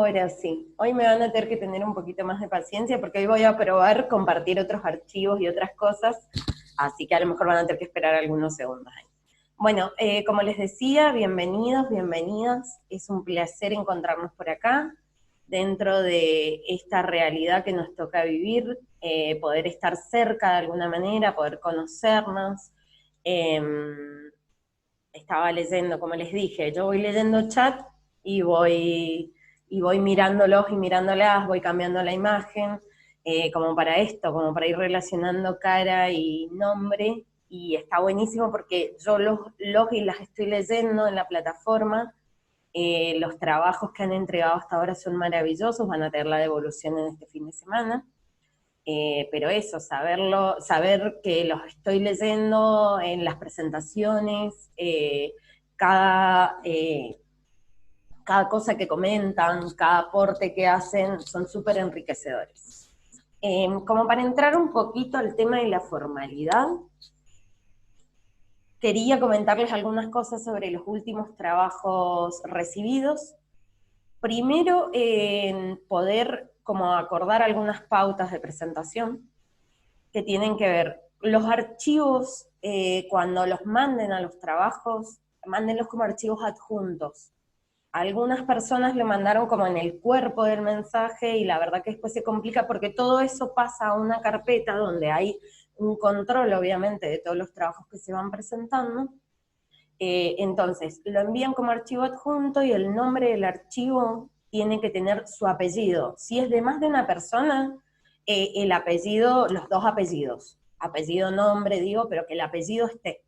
ahora sí. Hoy me van a tener que tener un poquito más de paciencia porque hoy voy a probar compartir otros archivos y otras cosas, así que a lo mejor van a tener que esperar algunos segundos ahí. Bueno, como les decía, bienvenidos, bienvenidas. Es un placer encontrarnos por acá, dentro de esta realidad que nos toca vivir, poder estar cerca de alguna manera, poder conocernos. Eh, Estaba leyendo, como les dije, yo voy leyendo chat y voy mirándolos y mirándolas, voy cambiando la imagen, como para esto, como para ir relacionando cara y nombre, y está buenísimo porque yo los y las estoy leyendo en la plataforma. Los trabajos que han entregado hasta ahora son maravillosos, van a tener la devolución en este fin de semana. Pero eso, saber que los estoy leyendo en las presentaciones, cada, eh, cada cosa que comentan, cada aporte que hacen, son súper enriquecedores. Como para entrar un poquito al tema de la formalidad, quería comentarles algunas cosas sobre los últimos trabajos recibidos. Primero, poder como acordar algunas pautas de presentación que tienen que ver, los archivos, cuando los manden a los trabajos, mándenlos como archivos adjuntos. Algunas personas lo mandaron como en el cuerpo del mensaje y la verdad que después se complica porque todo eso pasa a una carpeta donde hay un control, obviamente, de todos los trabajos que se van presentando. Entonces, lo envían como archivo adjunto y el nombre del archivo tiene que tener su apellido. Si es de más de una persona, el apellido, los dos apellidos, apellido, nombre, digo, pero que el apellido esté,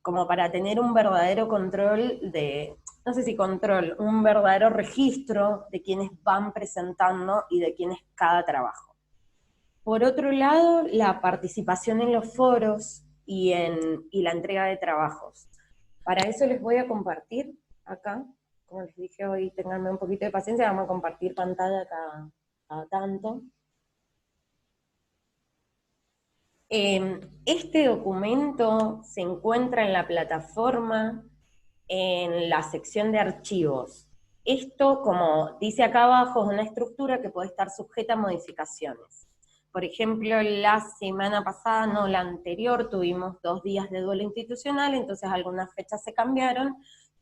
como para tener un verdadero control de, no sé si control, un verdadero registro de quienes van presentando y de quién es cada trabajo. Por otro lado, la participación en los foros y la entrega de trabajos. Para eso les voy a compartir acá, como les dije hoy, tenganme un poquito de paciencia, vamos a compartir pantalla cada tanto. Este documento se encuentra en la plataforma, en la sección de archivos. Esto, como dice acá abajo, es una estructura que puede estar sujeta a modificaciones. Por ejemplo, la semana pasada, no la anterior, tuvimos 2 días de duelo institucional, entonces algunas fechas se cambiaron,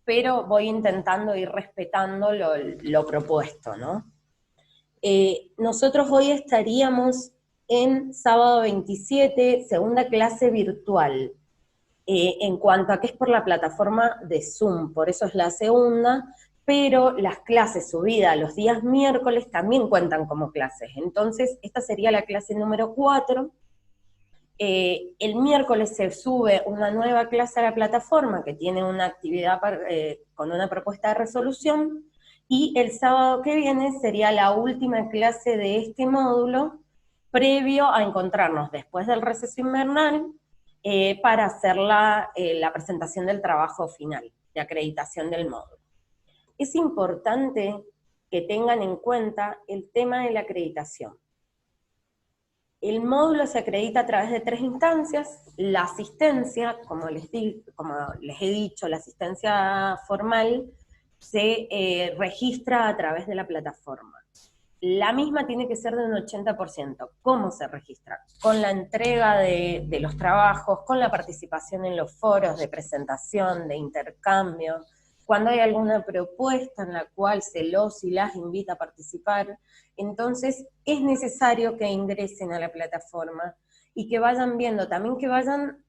pero voy intentando ir respetando lo propuesto, ¿no? Nosotros hoy estaríamos en sábado 27, segunda clase virtual. En cuanto a que es por la plataforma de Zoom, por eso es la segunda, pero las clases subidas los días miércoles también cuentan como clases. Entonces, esta sería la clase número 4. El miércoles se sube una nueva clase a la plataforma que tiene una actividad con una propuesta de resolución, y el sábado que viene sería la última clase de este módulo, previo a encontrarnos después del receso invernal, para hacer la presentación del trabajo final, de acreditación del módulo. Es importante que tengan en cuenta el tema de la acreditación. El módulo se acredita a través de 3 instancias: la asistencia, como les he dicho, la asistencia formal se registra a través de la plataforma. La misma tiene que ser de un 80%. ¿Cómo se registra? Con la entrega de los trabajos, con la participación en los foros de presentación, de intercambio, cuando hay alguna propuesta en la cual se los y las invita a participar. Entonces es necesario que ingresen a la plataforma y que vayan viendo, también que vayan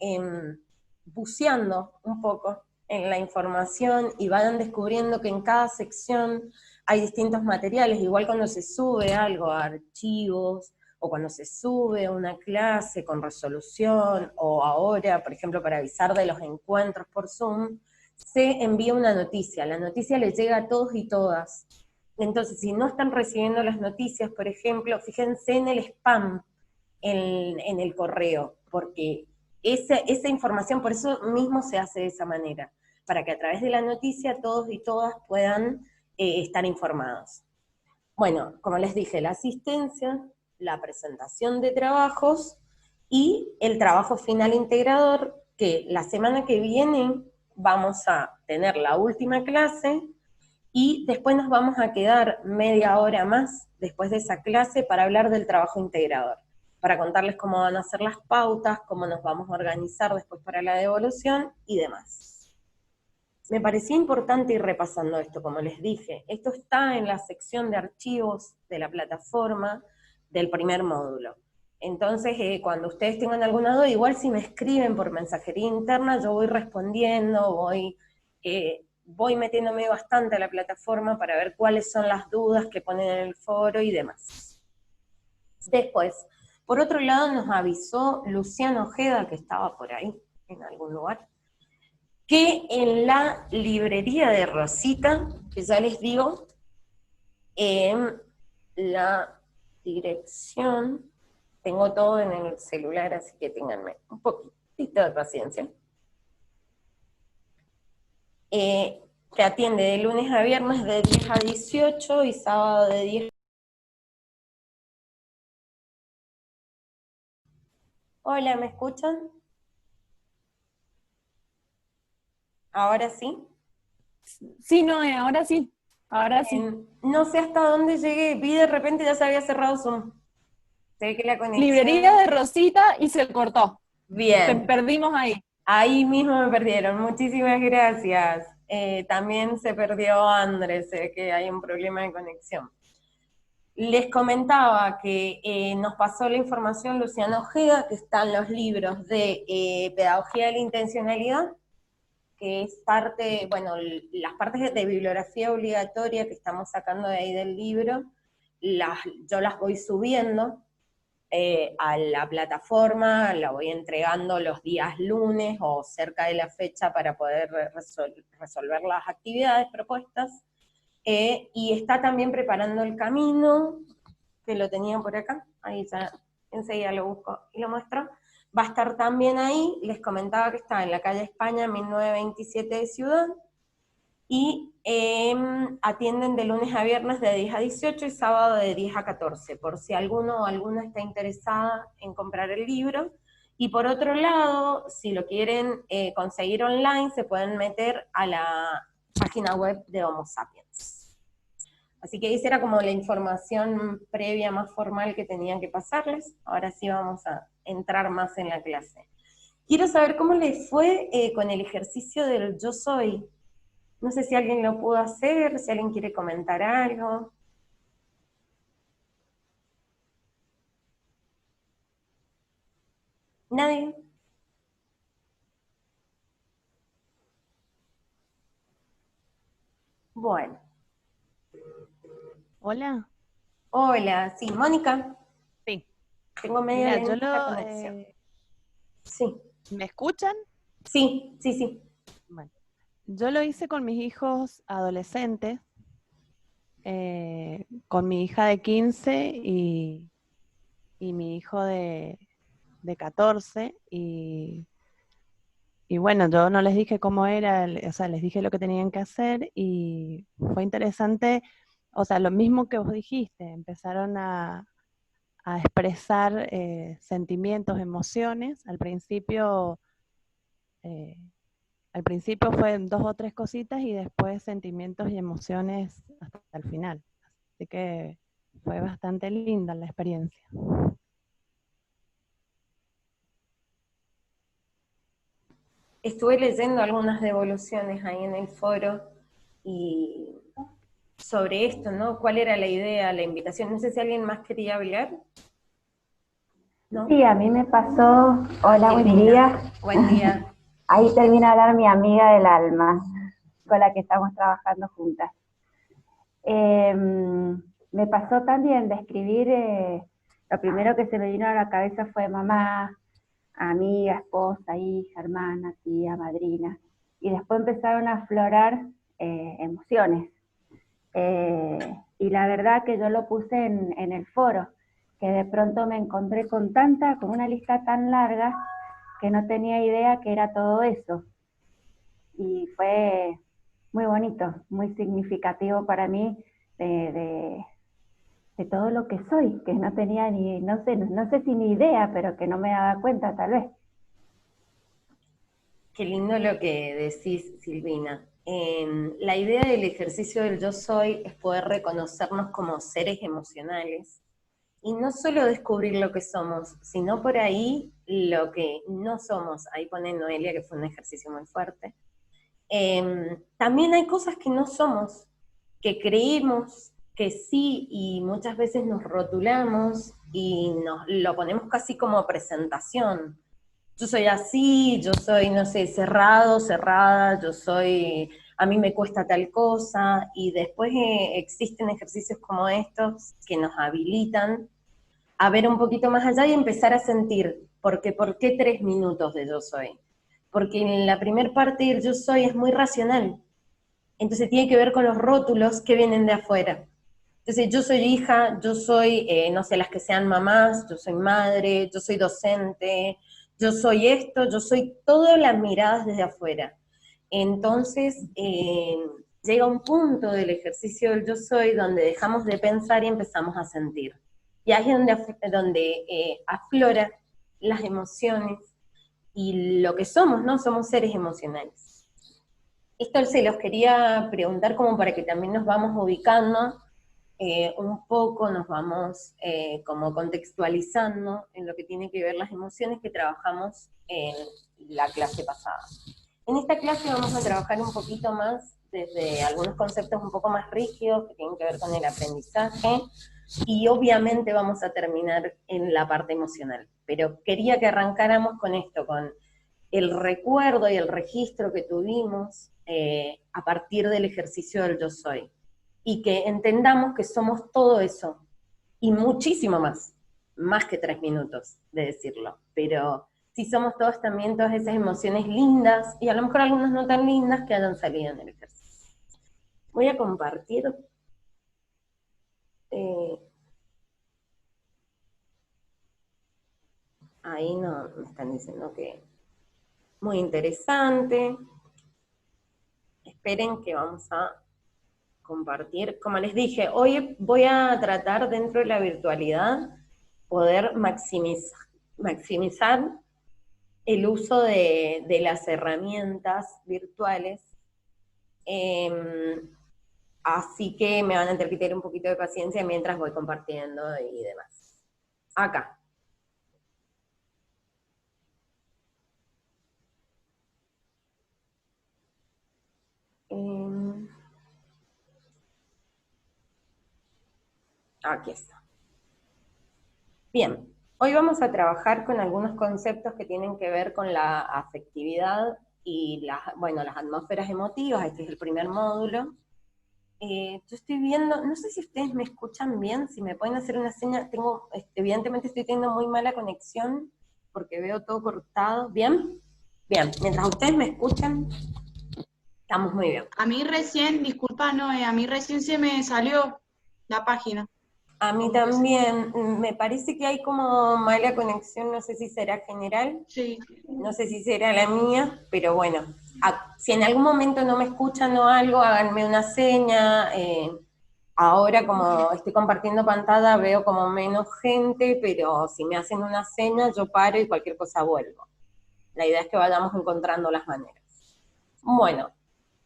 buceando un poco en la información y vayan descubriendo que en cada sección hay distintos materiales, igual cuando se sube algo a archivos, o cuando se sube una clase con resolución, o ahora, por ejemplo, para avisar de los encuentros por Zoom, se envía una noticia. La noticia les llega a todos y todas. Entonces, si no están recibiendo las noticias, por ejemplo, fíjense en el spam, en el correo, porque esa información, por eso mismo se hace de esa manera, para que a través de la noticia todos y todas puedan estar informados. Bueno, como les dije, la asistencia, la presentación de trabajos y el trabajo final integrador, que la semana que viene vamos a tener la última clase, y después nos vamos a quedar media hora más después de esa clase para hablar del trabajo integrador, para contarles cómo van a ser las pautas, cómo nos vamos a organizar después para la devolución y demás. Me parecía importante ir repasando esto, como les dije. Esto está en la sección de archivos de la plataforma del primer módulo. Entonces, cuando ustedes tengan alguna duda, igual si me escriben por mensajería interna, yo voy respondiendo, voy metiéndome bastante a la plataforma para ver cuáles son las dudas que ponen en el foro y demás. Después, por otro lado, nos avisó Luciano Ojeda, que estaba por ahí, en algún lugar, que en la librería de Rosita, que ya les digo, en la dirección, tengo todo en el celular, así que ténganme un poquitito de paciencia, que atiende de lunes a viernes de 10 a 18 y sábado de 10. Hola, ¿me escuchan? ¿Ahora sí? Sí, no, ahora sí, ahora sí. No sé hasta dónde llegué, vi de repente ya se había cerrado Zoom. Se ve que la Librería conexión... de Rosita y se cortó. Te Bien, perdimos ahí. ahí mismo me perdieron, muchísimas gracias. También se perdió Andrés, sé que hay un problema de conexión. Les comentaba que nos pasó la información Luciano Ojeda, que están los libros de Pedagogía de la Intencionalidad, que es parte, bueno, las partes de bibliografía obligatoria que estamos sacando de ahí del libro, yo las voy subiendo a la plataforma, la voy entregando los días lunes o cerca de la fecha para poder resolver las actividades propuestas. Y está también preparando el camino, que lo tenía por acá, ahí ya enseguida lo busco y lo muestro. Va a estar también ahí, les comentaba que está en la calle España 1927 de Ciudad, y atienden de lunes a viernes de 10 a 18 y sábado de 10 a 14, por si alguno o alguna está interesada en comprar el libro. Y por otro lado, si lo quieren conseguir online, se pueden meter a la página web de Homo Sapiens. Así que esa era como la información previa más formal que tenían que pasarles. Ahora sí vamos a entrar más en la clase. Quiero saber cómo les fue con el ejercicio del yo soy. No sé si alguien lo pudo hacer, si alguien quiere comentar algo. ¿Nadie? Bueno. Hola. Hola, sí, Mónica. Sí. Tengo medio Mira, lenta la conexión. Sí, ¿me escuchan? sí, sí, sí. Bueno, yo lo hice con mis hijos adolescentes, con mi hija de 15 y mi hijo de 14 y bueno, yo no les dije cómo era, o sea, les dije lo que tenían que hacer y fue interesante, o sea, lo mismo que vos dijiste, empezaron a expresar sentimientos, emociones. Eh, al principio fue dos o tres cositas y después sentimientos y emociones hasta el final. Así que fue bastante linda la experiencia. Estuve leyendo algunas devoluciones ahí en el foro y sobre esto, ¿no? ¿Cuál era la idea, la invitación? No sé si alguien más quería hablar, ¿no? Sí, a mí me pasó, hola, buen Silvina, día. buen día. Ahí termina de hablar mi amiga del alma, con la que estamos trabajando juntas. Eh, Me pasó también de escribir, lo primero que se me vino a la cabeza fue mamá, amiga, esposa, hija, hermana, tía, madrina. Y después empezaron a aflorar emociones. Y la verdad que yo lo puse en el foro, que de pronto me encontré con una lista tan larga que no tenía idea que era todo eso. Y fue muy bonito, muy significativo para mí de todo lo que soy, que no tenía ni, no sé si ni idea, pero que no me daba cuenta tal vez. Qué lindo lo que decís, Silvina. La idea del ejercicio del yo soy es poder reconocernos como seres emocionales y no solo descubrir lo que somos, sino por ahí lo que no somos. Ahí pone Noelia que fue un ejercicio muy fuerte. También hay cosas que no somos, que creemos que sí y muchas veces nos rotulamos y nos lo ponemos casi como presentación. Yo soy así, yo soy, no sé, cerrado, cerrada, yo soy, a mí me cuesta tal cosa, y después existen ejercicios como estos que nos habilitan a ver un poquito más allá y empezar a sentir, porque ¿por qué 3 minutos de yo soy? Porque en la primer parte del yo soy es muy racional, entonces tiene que ver con los rótulos que vienen de afuera. Entonces yo soy hija, yo soy, no sé, las que sean mamás, yo soy madre, yo soy docente, yo soy esto, yo soy todas las miradas desde afuera. Entonces llega un punto del ejercicio del yo soy donde dejamos de pensar y empezamos a sentir. Y ahí es donde aflora las emociones y lo que somos, ¿no? Somos seres emocionales. Esto se los quería preguntar como para que también nos vamos ubicando un poco, nos vamos como contextualizando en lo que tiene que ver las emociones que trabajamos en la clase pasada. En esta clase vamos a trabajar un poquito más desde algunos conceptos un poco más rígidos que tienen que ver con el aprendizaje, y obviamente vamos a terminar en la parte emocional. Pero quería que arrancáramos con esto, con el recuerdo y el registro que tuvimos a partir del ejercicio del yo soy. Y que entendamos que somos todo eso, y muchísimo más que 3 minutos de decirlo, pero sí somos todos también todas esas emociones lindas, y a lo mejor algunas no tan lindas que hayan salido en el ejercicio. Voy a compartir. Ahí no me están diciendo que muy interesante. Esperen que vamos a compartir. Como les dije, hoy voy a tratar dentro de la virtualidad poder maximizar el uso de las herramientas virtuales, así que me van a tener que tener un poquito de paciencia mientras voy compartiendo y demás. Acá. Aquí está. Bien, hoy vamos a trabajar con algunos conceptos que tienen que ver con la afectividad y las atmósferas emotivas. Este es el primer módulo. Yo estoy viendo, no sé si ustedes me escuchan bien, si me pueden hacer una seña. Evidentemente estoy teniendo muy mala conexión porque veo todo cortado. ¿Bien? Bien, mientras ustedes me escuchan, estamos muy bien. A mí recién, disculpa, Noé, a mí recién se me salió la página. A mí también, me parece que hay como mala conexión, no sé si será general, Sí. no sé si será la mía, pero bueno, si en algún momento no me escuchan o algo, háganme una seña. Ahora como estoy compartiendo pantalla veo como menos gente, pero si me hacen una seña yo paro y cualquier cosa vuelvo. La idea es que vayamos encontrando las maneras. Bueno,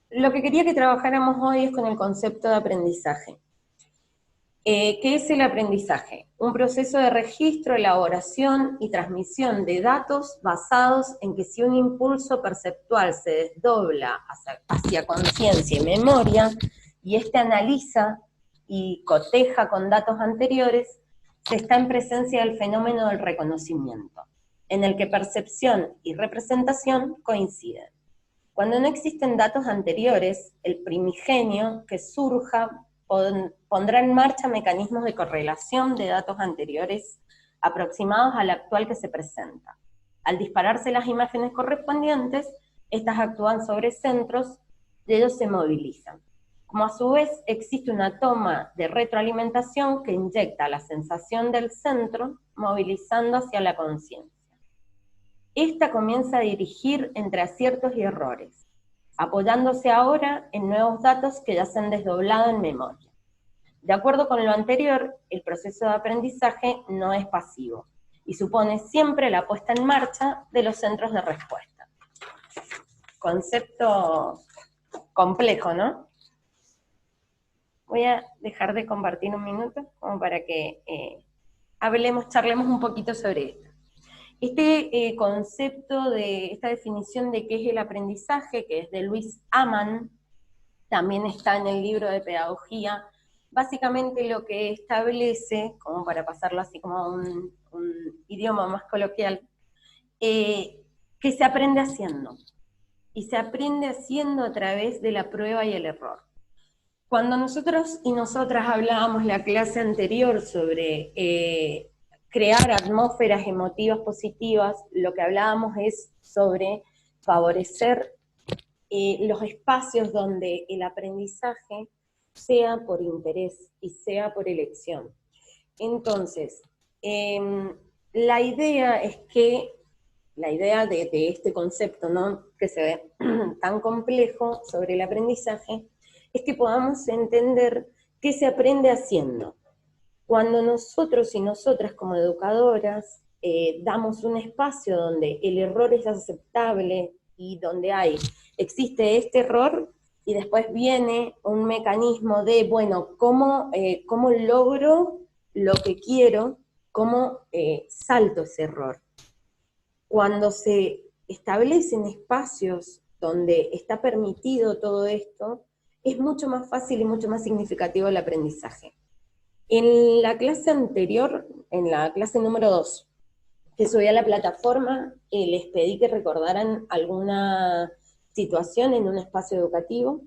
lo que quería que trabajáramos hoy es con el concepto de aprendizaje. ¿Qué es el aprendizaje? Un proceso de registro, elaboración y transmisión de datos basados en que si un impulso perceptual se desdobla hacia conciencia y memoria, y éste analiza y coteja con datos anteriores, se está en presencia del fenómeno del reconocimiento, en el que percepción y representación coinciden. Cuando no existen datos anteriores, el primigenio que surja pondrá en marcha mecanismos de correlación de datos anteriores aproximados al actual que se presenta. Al dispararse las imágenes correspondientes, estas actúan sobre centros y ellos se movilizan. Como a su vez existe una toma de retroalimentación que inyecta la sensación del centro, movilizando hacia la conciencia. Esta comienza a dirigir entre aciertos y errores, apoyándose ahora en nuevos datos que ya se han desdoblado en memoria. De acuerdo con lo anterior, el proceso de aprendizaje no es pasivo, y supone siempre la puesta en marcha de los centros de respuesta. concepto complejo, ¿no? Voy a dejar de compartir un minuto como para que charlemos un poquito sobre esto. Este concepto de esta definición de qué es el aprendizaje, que es de Luis Amann, también está en el libro de pedagogía. Básicamente lo que establece, como para pasarlo así como a un idioma más coloquial, que se aprende haciendo. Y se aprende haciendo a través de la prueba y el error. Cuando nosotros y nosotras hablábamos la clase anterior sobre crear atmósferas emotivas positivas, lo que hablábamos es sobre favorecer los espacios donde el aprendizaje sea por interés y sea por elección. Entonces, la idea es que, la idea de este concepto, ¿no?, que se ve tan complejo sobre el aprendizaje, es que podamos entender qué se aprende haciendo. Cuando nosotros y nosotras como educadoras damos un espacio donde el error es aceptable y donde existe este error, y después viene un mecanismo de, bueno, ¿cómo logro lo que quiero? ¿Cómo salto ese error? Cuando se establecen espacios donde está permitido todo esto, es mucho más fácil y mucho más significativo el aprendizaje. En la clase anterior, en la clase número 2, que subí a la plataforma, les pedí que recordaran alguna situación en un espacio educativo,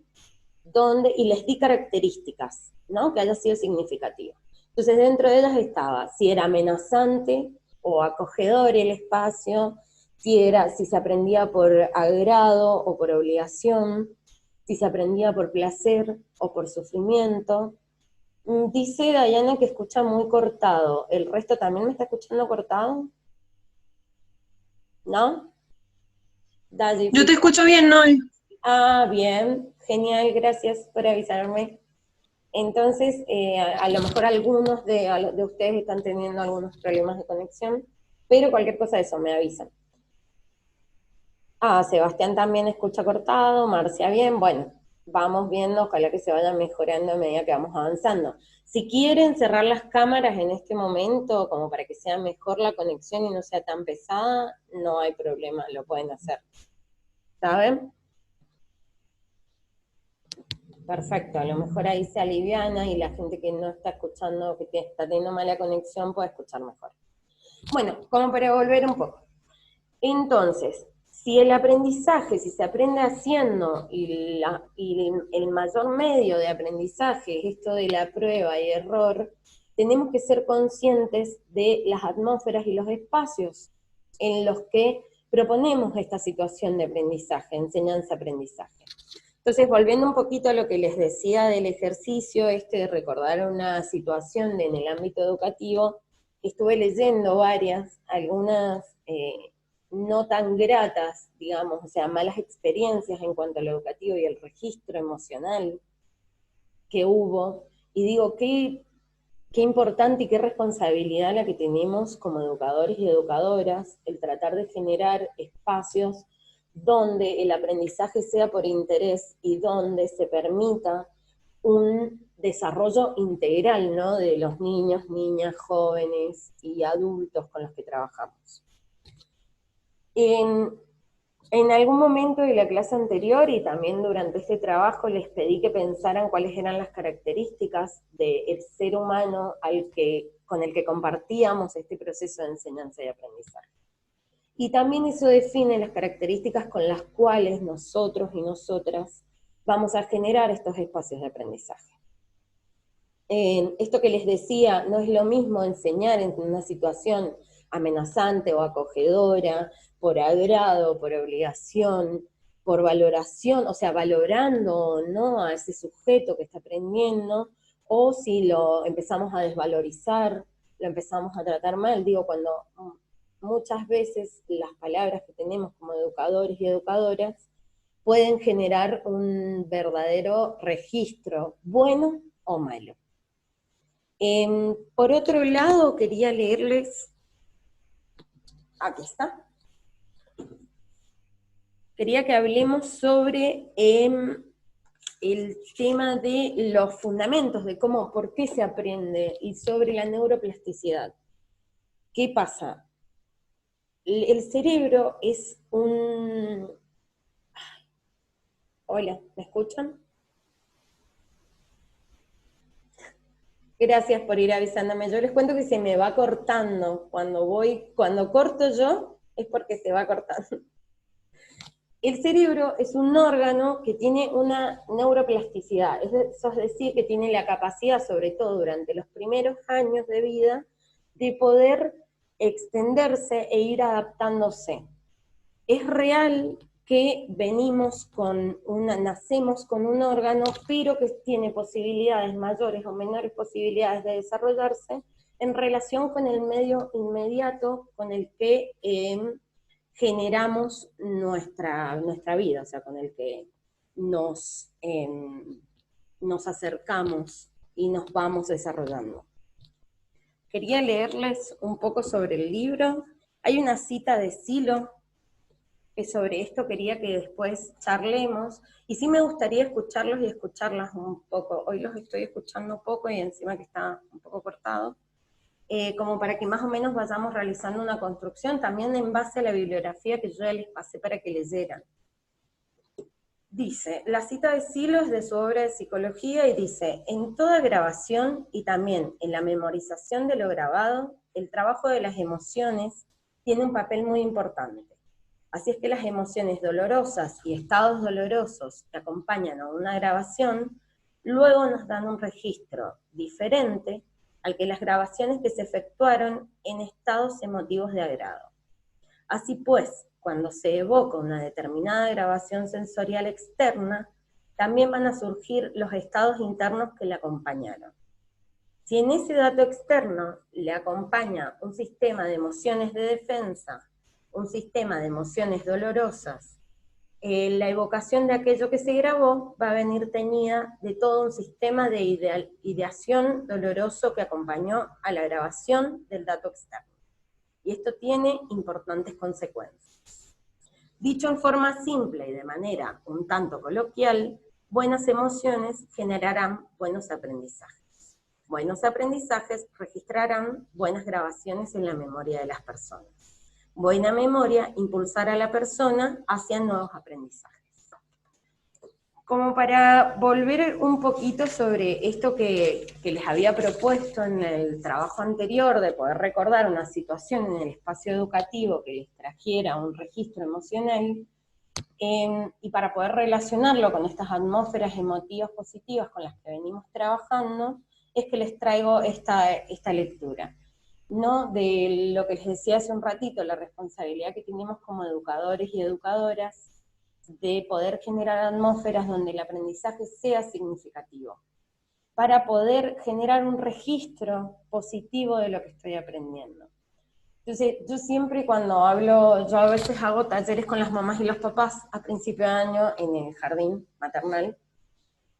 y les di características, ¿no?, que haya sido significativo. Entonces dentro de ellas estaba si era amenazante o acogedor el espacio, si se aprendía por agrado o por obligación, si se aprendía por placer o por sufrimiento. Dice Dayana que escucha muy cortado. ¿El resto también me está escuchando cortado? ¿No? Dayi, Yo te escucho bien, Noel. Ah, bien, genial, gracias por avisarme. Entonces, a lo mejor algunos de ustedes están teniendo algunos problemas de conexión, pero cualquier cosa de eso me avisan. Sebastián también escucha cortado, Marcia bien, bueno, vamos viendo, ojalá que se vaya mejorando a medida que vamos avanzando. Si quieren cerrar las cámaras en este momento, como para que sea mejor la conexión y no sea tan pesada, no hay problema, lo pueden hacer. ¿Saben? Perfecto, a lo mejor ahí se aliviana y la gente que no está escuchando, que está teniendo mala conexión, puede escuchar mejor. Bueno, como para volver un poco. Entonces, si el aprendizaje, si se aprende haciendo, y el mayor medio de aprendizaje es esto de la prueba y error, tenemos que ser conscientes de las atmósferas y los espacios en los que proponemos esta situación de aprendizaje, enseñanza-aprendizaje. Entonces, volviendo un poquito a lo que les decía del ejercicio, de recordar una situación en el ámbito educativo, estuve leyendo algunas no tan gratas, digamos, o sea, malas experiencias en cuanto a lo educativo y el registro emocional que hubo, y digo, qué importante y qué responsabilidad la que tenemos como educadores y educadoras, el tratar de generar espacios donde el aprendizaje sea por interés y donde se permita un desarrollo integral, ¿no?, de los niños, niñas, jóvenes y adultos con los que trabajamos. En algún momento de la clase anterior y también durante este trabajo les pedí que pensaran cuáles eran las características del ser humano con el que compartíamos este proceso de enseñanza y aprendizaje. Y también eso define las características con las cuales nosotros y nosotras vamos a generar estos espacios de aprendizaje. Esto que les decía, no es lo mismo enseñar en una situación amenazante o acogedora, por agrado, por obligación, por valoración, o sea, valorando o no a ese sujeto que está aprendiendo, o si lo empezamos a desvalorizar, lo empezamos a tratar mal. Digo, cuando muchas veces las palabras que tenemos como educadores y educadoras pueden generar un verdadero registro, bueno o malo. Por otro lado, quería leerles, aquí está, quería que hablemos sobre el tema de los fundamentos, de cómo, por qué se aprende, y sobre la neuroplasticidad. ¿Qué pasa? El cerebro es un... Hola, ¿me escuchan? Gracias por ir avisándome. Yo les cuento que se me va cortando. Cuando corto yo, es porque se va cortando. El cerebro es un órgano que tiene una neuroplasticidad, eso es decir, que tiene la capacidad, sobre todo durante los primeros años de vida, de poder extenderse e ir adaptándose. Es real que nacemos con un órgano, pero que tiene posibilidades mayores o menores posibilidades de desarrollarse en relación con el medio inmediato con el que generamos nuestra vida, o sea, con el que nos acercamos y nos vamos desarrollando. Quería leerles un poco sobre el libro. Hay una cita de Silo, que sobre esto quería que después charlemos, y sí me gustaría escucharlos y escucharlas un poco. Hoy los estoy escuchando poco y encima que está un poco cortado. Como para que más o menos vayamos realizando una construcción, también en base a la bibliografía que yo ya les pasé para que leyeran. Dice, la cita de Silo es de su obra de psicología y dice, en toda grabación y también en la memorización de lo grabado, el trabajo de las emociones tiene un papel muy importante. Así es que las emociones dolorosas y estados dolorosos que acompañan a una grabación, luego nos dan un registro diferente al que las grabaciones que se efectuaron en estados emotivos de agrado. Así pues, cuando se evoca una determinada grabación sensorial externa, también van a surgir los estados internos que la acompañaron. Si en ese dato externo le acompaña un sistema de emociones de defensa, un sistema de emociones dolorosas, la evocación de aquello que se grabó va a venir teñida de todo un sistema de ideación doloroso que acompañó a la grabación del dato externo. Y esto tiene importantes consecuencias. Dicho en forma simple y de manera un tanto coloquial, buenas emociones generarán buenos aprendizajes. Buenos aprendizajes registrarán buenas grabaciones en la memoria de las personas. Buena memoria impulsará a la persona hacia nuevos aprendizajes. Como para volver un poquito sobre esto que les había propuesto en el trabajo anterior, de poder recordar una situación en el espacio educativo que les trajera un registro emocional, y para poder relacionarlo con estas atmósferas emotivas positivas con las que venimos trabajando, es que les traigo esta lectura, ¿no? De lo que les decía hace un ratito, la responsabilidad que tenemos como educadores y educadoras de poder generar atmósferas donde el aprendizaje sea significativo, para poder generar un registro positivo de lo que estoy aprendiendo. Entonces, yo siempre cuando hablo, yo a veces hago talleres con las mamás y los papás a principio de año en el jardín maternal,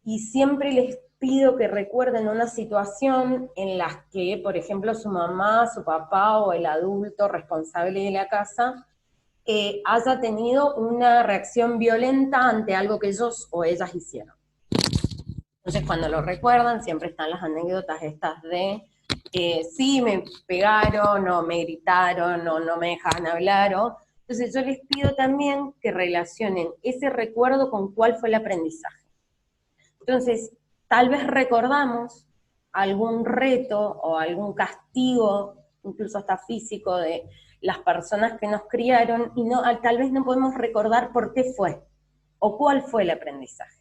y siempre les pido que recuerden una situación en la que, por ejemplo, su mamá, su papá o el adulto responsable de la casa haya tenido una reacción violenta ante algo que ellos o ellas hicieron. Entonces, cuando lo recuerdan, siempre están las anécdotas estas de sí, me pegaron, o me gritaron, o no me dejaban hablar, entonces yo les pido también que relacionen ese recuerdo con cuál fue el aprendizaje. Entonces, tal vez recordamos algún reto o algún castigo, incluso hasta físico, de las personas que nos criaron, y tal vez no podemos recordar por qué fue, o cuál fue el aprendizaje.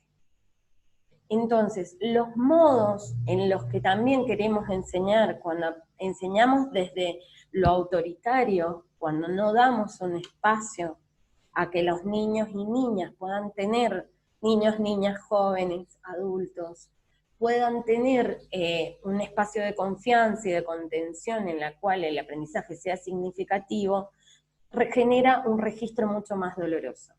Entonces, los modos en los que también queremos enseñar, cuando enseñamos desde lo autoritario, cuando no damos un espacio a que los niños y niñas puedan tener, niños, niñas, jóvenes, adultos, puedan tener un espacio de confianza y de contención en la cual el aprendizaje sea significativo, genera un registro mucho más doloroso.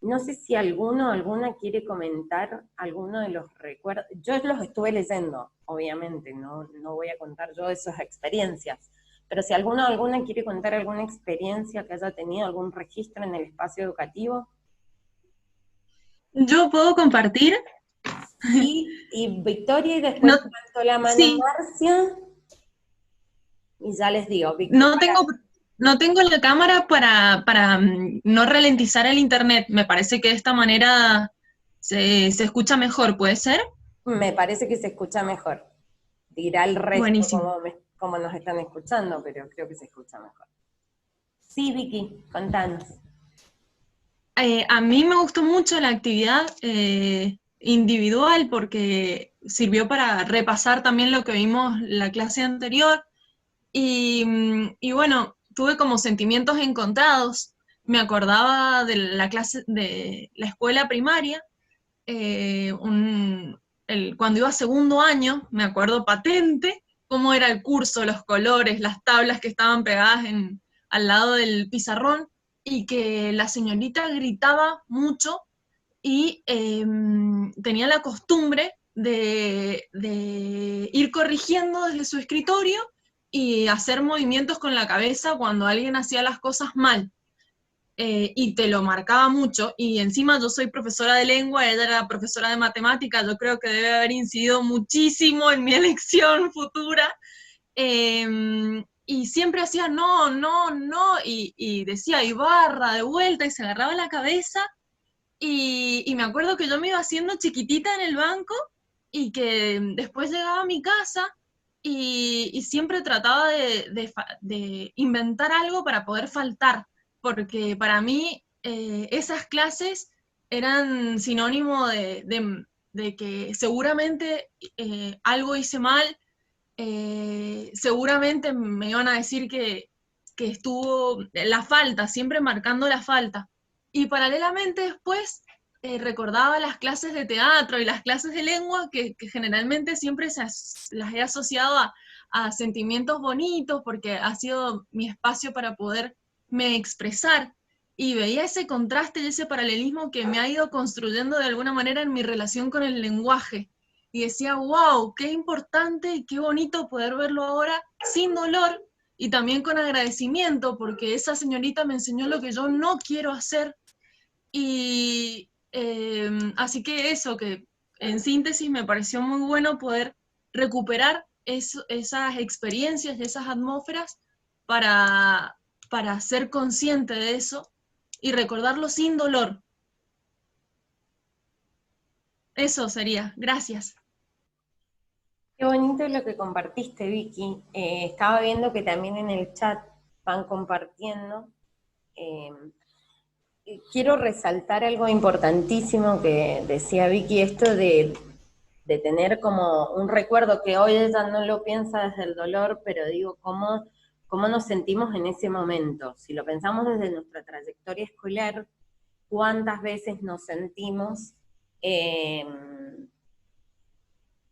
No sé si alguna quiere comentar alguno de los recuerdos. Yo los estuve leyendo, obviamente, no voy a contar yo esas experiencias, pero si alguna quiere contar alguna experiencia que haya tenido, algún registro en el espacio educativo. ¿Yo puedo compartir? Sí, y Victoria, y después No, levantó la mano sí, Marcia, y ya les digo, no tengo, no tengo la cámara para no ralentizar el internet. Me parece que de esta manera se escucha mejor, ¿puede ser? me parece que se escucha mejor. Dirá el resto Buenísimo. cómo nos están escuchando, pero creo que se escucha mejor. Sí, Vicky, contanos. A mí me gustó mucho la actividad individual porque sirvió para repasar también lo que vimos la clase anterior y bueno, tuve como sentimientos encontrados. Me acordaba de la clase de la escuela primaria, eh, un- cuando iba a segundo año, me acuerdo patente cómo era el curso, los colores, las tablas que estaban pegadas al lado del pizarrón, y que la señorita gritaba mucho y tenía la costumbre de ir corrigiendo desde su escritorio y hacer movimientos con la cabeza cuando alguien hacía las cosas mal. Y te lo marcaba mucho, y encima yo soy profesora de lengua, ella era profesora de matemática, yo creo que debe haber incidido muchísimo en mi elección futura, y siempre hacía no, no, no, y decía y barra de vuelta, y se agarraba la cabeza, y me acuerdo que yo me iba haciendo chiquitita en el banco, y que después llegaba a mi casa, y siempre trataba de inventar algo para poder faltar, porque para mí esas clases eran sinónimo de que seguramente algo hice mal, seguramente me iban a decir que estuvo la falta, siempre marcando la falta. Y paralelamente después recordaba las clases de teatro y las clases de lengua que generalmente siempre las he asociado a sentimientos bonitos porque ha sido mi espacio para poderme expresar. Y veía ese contraste y ese paralelismo que me ha ido construyendo de alguna manera en mi relación con el lenguaje, y decía, wow, qué importante y qué bonito poder verlo ahora sin dolor y también con agradecimiento, porque esa señorita me enseñó lo que yo no quiero hacer. Y así que eso, que en síntesis me pareció muy bueno poder recuperar esas experiencias, esas atmósferas para, para ser consciente de eso y recordarlo sin dolor. Eso sería. Gracias. Qué bonito lo que compartiste, Vicky. Estaba viendo que también en el chat van compartiendo. Eh, y quiero resaltar algo importantísimo que decía Vicky, esto de tener como un recuerdo que hoy ella no lo piensa desde el dolor, pero digo, cómo nos sentimos en ese momento. Si lo pensamos desde nuestra trayectoria escolar, cuántas veces nos sentimos eh,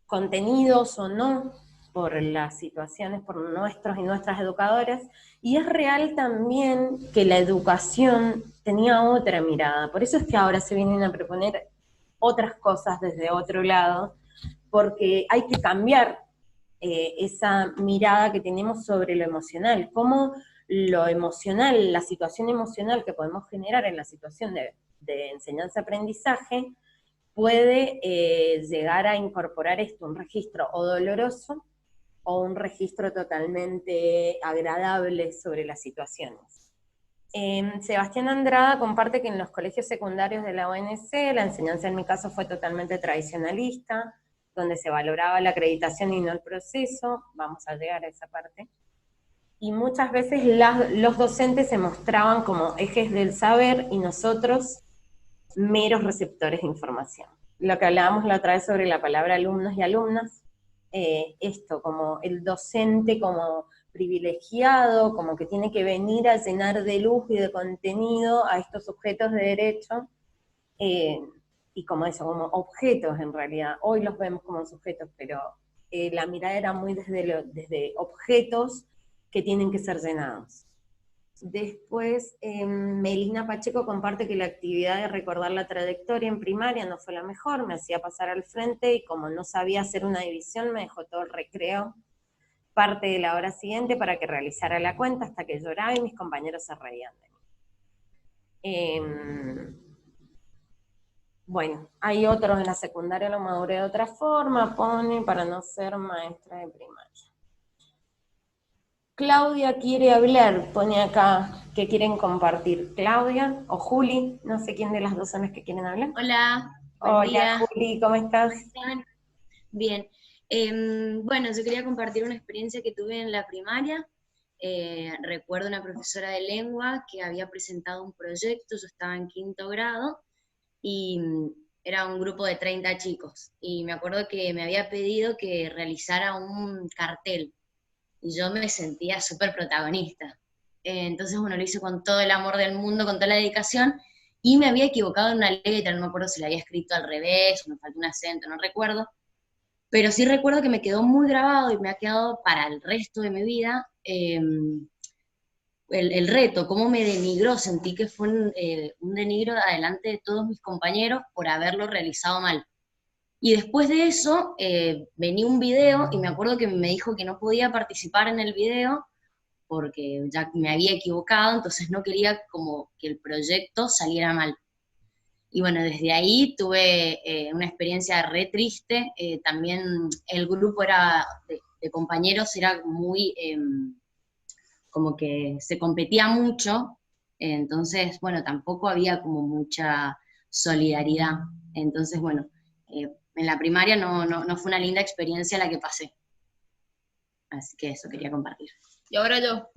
contenidos o no por las situaciones, por nuestros y nuestras educadoras, y es real también que la educación tenía otra mirada, por eso es que ahora se vienen a proponer otras cosas desde otro lado, porque hay que cambiar esa mirada que tenemos sobre lo emocional, cómo lo emocional, la situación emocional que podemos generar en la situación de enseñanza-aprendizaje, puede llegar a incorporar esto, un registro o doloroso o un registro totalmente agradable sobre las situaciones. Sebastián Andrada comparte que en los colegios secundarios de la ONC la enseñanza en mi caso fue totalmente tradicionalista, donde se valoraba la acreditación y no el proceso, vamos a llegar a esa parte, y muchas veces los docentes se mostraban como ejes del saber y nosotros meros receptores de información. Lo que hablábamos la otra vez sobre la palabra alumnos y alumnas, esto, como el docente como privilegiado, como que tiene que venir a llenar de luz y de contenido a estos sujetos de derecho, eh, y como eso, como objetos en realidad. Hoy los vemos como sujetos, pero la mirada era muy desde objetos que tienen que ser llenados. Después, Melina Pacheco comparte que la actividad de recordar la trayectoria en primaria no fue la mejor, me hacía pasar al frente y como no sabía hacer una división, me dejó todo el recreo, parte de la hora siguiente para que realizara la cuenta hasta que lloraba y mis compañeros se reían de mí. Bueno, hay otros en la secundaria, lo maduré de otra forma, pone para no ser maestra de primaria. Claudia quiere hablar, pone acá que quieren compartir. Claudia o Juli, no sé quién de las dos son las que quieren hablar. Hola, buen Hola día. Juli, ¿cómo estás? ¿Cómo están? Bien. Bueno, yo quería compartir una experiencia que tuve en la primaria. Recuerdo una profesora de lengua que había presentado un proyecto, yo estaba en quinto grado, y era un grupo de 30 chicos. Y me acuerdo que me había pedido que realizara un cartel, y yo me sentía súper protagonista. Entonces, bueno, lo hice con todo el amor del mundo, con toda la dedicación, y me había equivocado en una letra, no me acuerdo si la había escrito al revés, o me faltó un acento, no recuerdo, pero sí recuerdo que me quedó muy grabado y me ha quedado para el resto de mi vida el reto, cómo me denigró, sentí que fue un denigro adelante de todos mis compañeros por haberlo realizado mal. Y después de eso, venía un video y me acuerdo que me dijo que no podía participar en el video porque ya me había equivocado, entonces no quería como que el proyecto saliera mal. Y bueno, desde ahí tuve una experiencia re triste. También el grupo era de compañeros era muy, como que se competía mucho, entonces, bueno, tampoco había como mucha solidaridad. Entonces, bueno, en la primaria no fue una linda experiencia la que pasé. Así que eso quería compartir. Y ahora yo,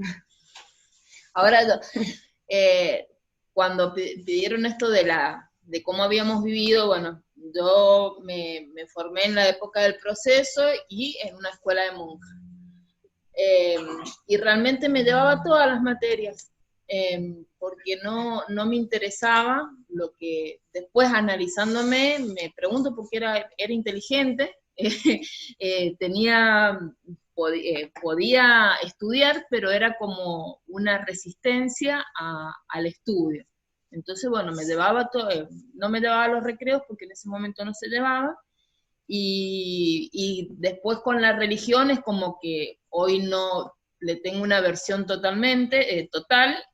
cuando pidieron esto de cómo habíamos vivido, bueno, yo me formé en la época del proceso y en una escuela de monjas. Y realmente me llevaba todas las materias, porque no me interesaba lo que después analizándome, me pregunto por qué era inteligente, podía estudiar, pero era como una resistencia al estudio. Entonces, bueno, no me llevaba a los recreos porque en ese momento no se llevaba, y después con la religión es como que hoy no le tengo una versión total,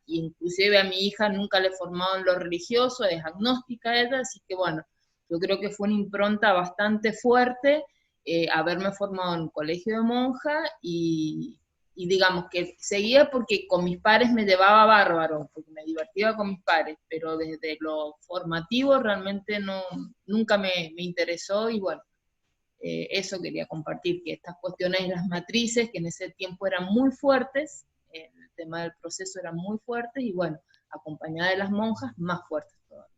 inclusive a mi hija nunca le he formado en lo religioso, es agnóstica ella, así que bueno, yo creo que fue una impronta bastante fuerte haberme formado en un colegio de monja y digamos que seguía porque con mis pares me llevaba bárbaro, porque me divertía con mis pares, pero desde lo formativo realmente nunca me interesó y bueno, eso quería compartir, que estas cuestiones de las matrices, que en ese tiempo eran muy fuertes, el tema del proceso eran muy fuertes, y bueno, acompañada de las monjas, más fuertes todavía.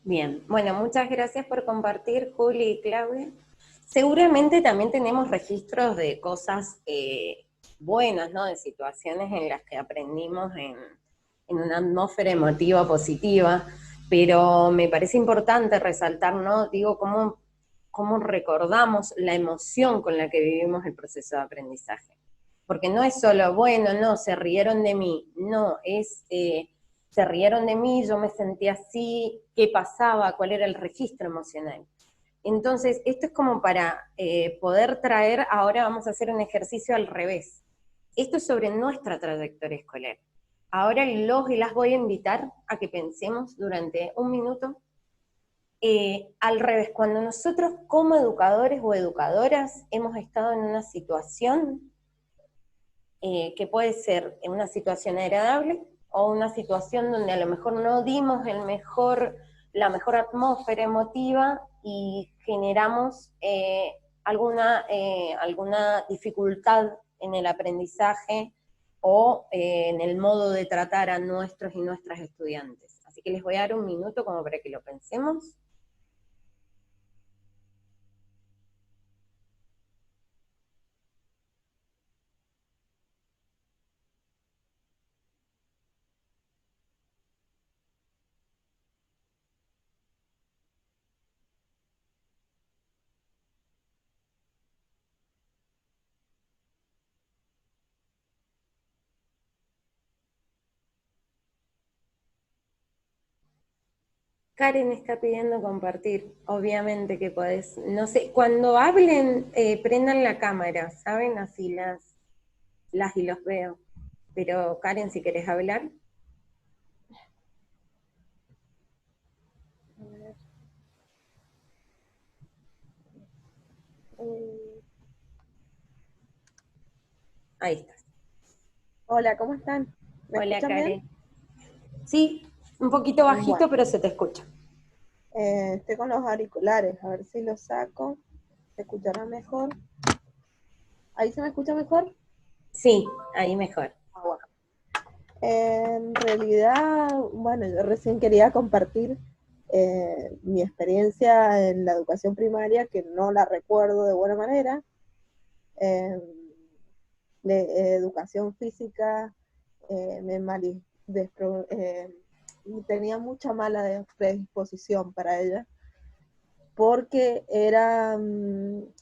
Bien, bueno, muchas gracias por compartir, Juli y Claudia. Seguramente también tenemos registros de cosas buenas, ¿no? De situaciones en las que aprendimos en una atmósfera emotiva positiva, pero me parece importante resaltar, ¿no? Digo, cómo recordamos la emoción con la que vivimos el proceso de aprendizaje. Porque no es solo, bueno, no, se rieron de mí, no, se rieron de mí, yo me sentí así, qué pasaba, cuál era el registro emocional. Entonces, esto es como para poder traer, ahora vamos a hacer un ejercicio al revés. Esto es sobre nuestra trayectoria escolar. Ahora los y las voy a invitar a que pensemos durante un minuto al revés, cuando nosotros como educadores o educadoras hemos estado en una situación que puede ser en una situación agradable o una situación donde a lo mejor no dimos la mejor atmósfera emotiva y generamos alguna dificultad en el aprendizaje o en el modo de tratar a nuestros y nuestras estudiantes. Así que les voy a dar un minuto como para que lo pensemos. Karen está pidiendo compartir, obviamente que podés, no sé, cuando hablen, prendan la cámara, ¿saben? Así las y los veo. Pero Karen, si querés hablar. Ahí estás. Hola, ¿cómo están? ¿Me Hola, escuchan bien? Karen. Sí, un poquito bajito, Bueno, pero se te escucha. estoy con los auriculares, a ver si los saco. ¿Se escuchará mejor? ¿Ahí se me escucha mejor? Sí, ahí mejor. Ah, bueno. En realidad, bueno, yo recién quería compartir mi experiencia en la educación primaria, que no la recuerdo de buena manera. Eh, de educación física, me tenía mucha mala predisposición para ella, porque eran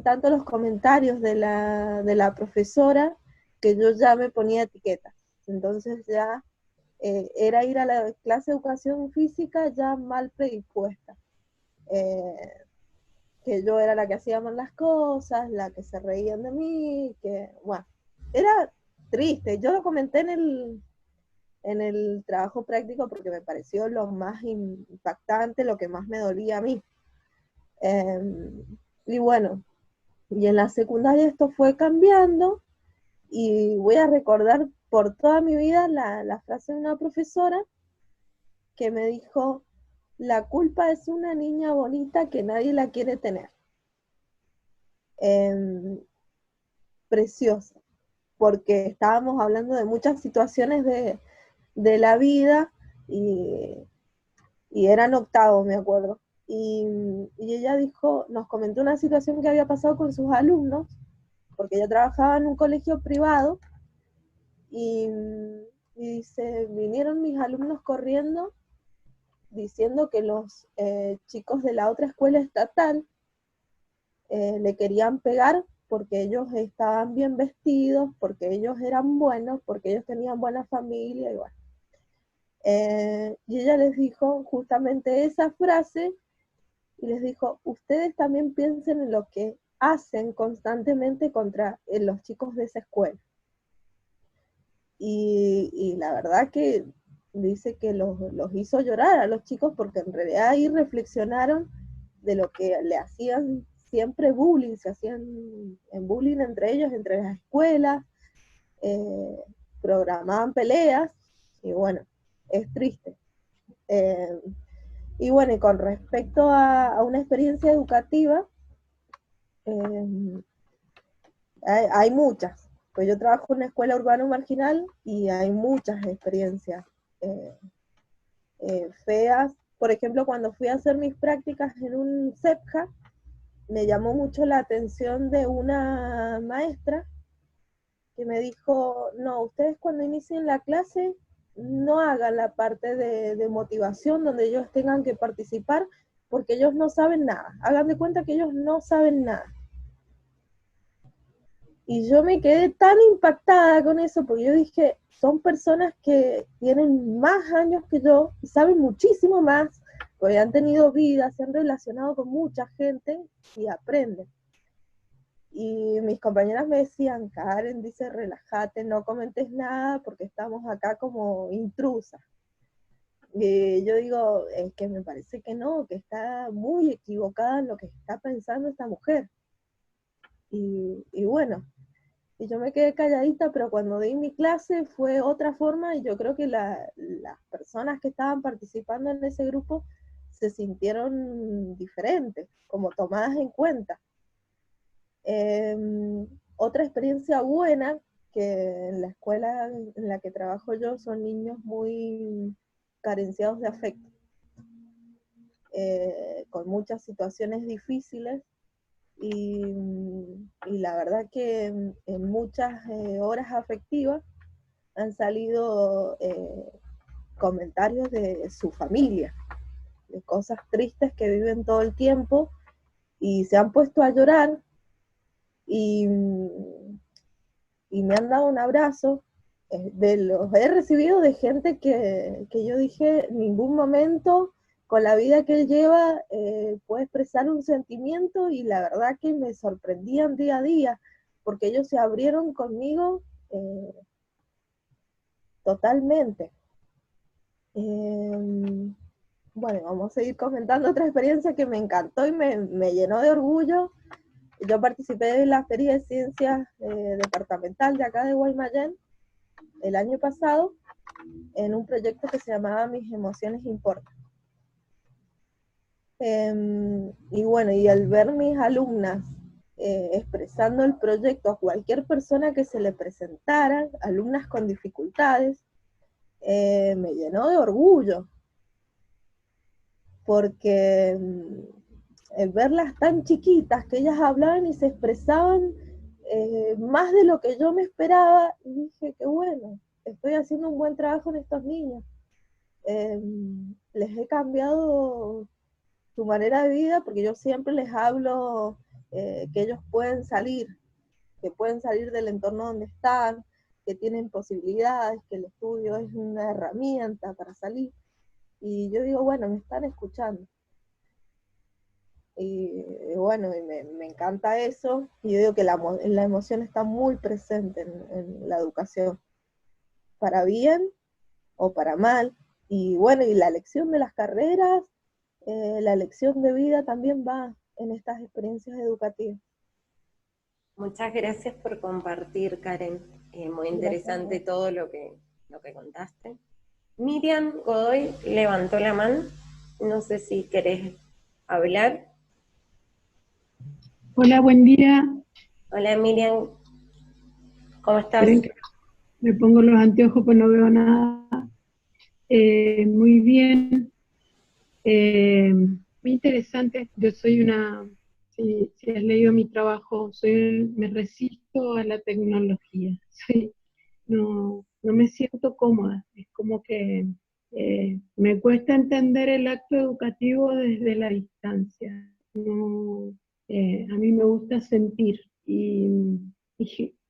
tanto los comentarios de la profesora que yo ya me ponía etiquetas. Entonces ya era ir a la clase de educación física ya mal predispuesta. Que yo era la que hacía mal las cosas, la que se reían de mí, que, bueno, era triste. Yo lo comenté en el trabajo práctico porque me pareció lo más impactante, lo que más me dolía a mí. Y bueno, y en la secundaria esto fue cambiando, y voy a recordar por toda mi vida la frase de una profesora que me dijo: la culpa es una niña bonita que nadie la quiere tener. Preciosa, porque estábamos hablando de muchas situaciones de la vida, y, y eran octavo, me acuerdo. Y ella dijo, nos comentó una situación que había pasado con sus alumnos, porque ella trabajaba en un colegio privado, y, y dice, vinieron mis alumnos corriendo diciendo que los chicos de la otra escuela estatal le querían pegar porque ellos estaban bien vestidos, porque ellos eran buenos, porque ellos tenían buena familia, y bueno. Y ella les dijo justamente esa frase, y les dijo, ustedes también piensen en lo que hacen constantemente contra los chicos de esa escuela. Y la verdad que dice que los hizo llorar a los chicos, porque en realidad ahí reflexionaron de lo que le hacían siempre bullying, se hacían en bullying entre ellos, entre las escuelas, programaban peleas, y bueno, es triste. Y bueno, y con respecto a una experiencia educativa, hay muchas, pues yo trabajo en una escuela urbana marginal y hay muchas experiencias feas. Por ejemplo, cuando fui a hacer mis prácticas en un CEPJA, me llamó mucho la atención de una maestra que me dijo, no, ustedes cuando inicien la clase no hagan la parte de motivación donde ellos tengan que participar, porque ellos no saben nada. Hagan de cuenta que ellos no saben nada. Y yo me quedé tan impactada con eso, porque yo dije, son personas que tienen más años que yo y saben muchísimo más, porque han tenido vida, se han relacionado con mucha gente y aprenden. Y mis compañeras me decían, Karen, dice, relájate, no comentes nada porque estamos acá como intrusas. Y yo digo, es que me parece que no, que está muy equivocada en lo que está pensando esta mujer. Y bueno, y yo me quedé calladita, pero cuando di mi clase fue otra forma, y yo creo que las personas que estaban participando en ese grupo se sintieron diferentes, como tomadas en cuenta. Otra experiencia buena, que en la escuela en la que trabajo yo son niños muy carenciados de afecto, con muchas situaciones difíciles, y la verdad que en muchas horas afectivas han salido comentarios de su familia, de cosas tristes que viven todo el tiempo, y se han puesto a llorar, y me han dado un abrazo. Los he recibido de gente que yo dije, en ningún momento con la vida que él lleva puede expresar un sentimiento, y la verdad que me sorprendían día a día, porque ellos se abrieron conmigo totalmente. Bueno, vamos a seguir comentando otra experiencia que me encantó y me llenó de orgullo, Yo participé de la Feria de Ciencias departamental de acá de Guaymallén el año pasado en un proyecto que se llamaba Mis Emociones Importan. Y bueno, y al ver mis alumnas expresando el proyecto a cualquier persona que se le presentara, alumnas con dificultades, me llenó de orgullo, porque el verlas tan chiquitas, que ellas hablaban y se expresaban más de lo que yo me esperaba, y dije, qué bueno, estoy haciendo un buen trabajo en estos niños. Les he cambiado su manera de vida, porque yo siempre les hablo que ellos pueden salir, que pueden salir del entorno donde están, que tienen posibilidades, que el estudio es una herramienta para salir. Y yo digo, bueno, me están escuchando. Y bueno, me encanta eso. Y yo digo que la emoción está muy presente en la educación, para bien o para mal. Y bueno, y la elección de las carreras, la elección de vida también va en estas experiencias educativas. Muchas gracias por compartir, Karen. Muy interesante todo lo que contaste. Miriam Godoy levantó la mano. No sé si querés hablar. Hola, buen día. Hola, Miriam. ¿Cómo estás? Esperen que me pongo los anteojos pues no veo nada. Muy bien. Muy interesante. Yo soy si has leído mi trabajo, me resisto a la tecnología. No me siento cómoda. Es como que me cuesta entender el acto educativo desde la distancia. A mí me gusta sentir y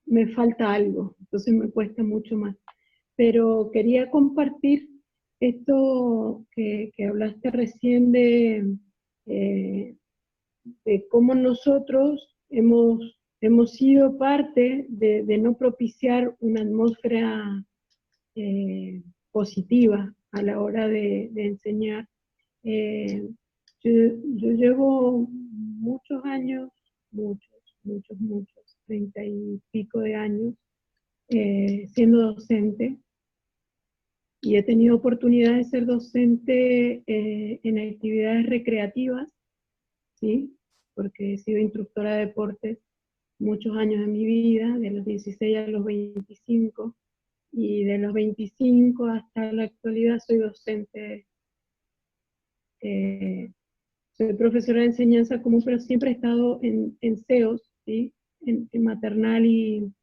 me falta algo, entonces me cuesta mucho más. Pero quería compartir esto que hablaste recién de cómo nosotros hemos sido parte de no propiciar una atmósfera positiva a la hora de enseñar. Yo llevo muchos años, muchos, 30 y pico de años, siendo docente, y he tenido oportunidad de ser docente en actividades recreativas, ¿sí? Porque he sido instructora de deportes muchos años de mi vida, de los 16 a los 25, y de los 25 hasta la actualidad soy docente. Soy profesora de enseñanza común, pero siempre he estado en CEOs, ¿sí? En maternal y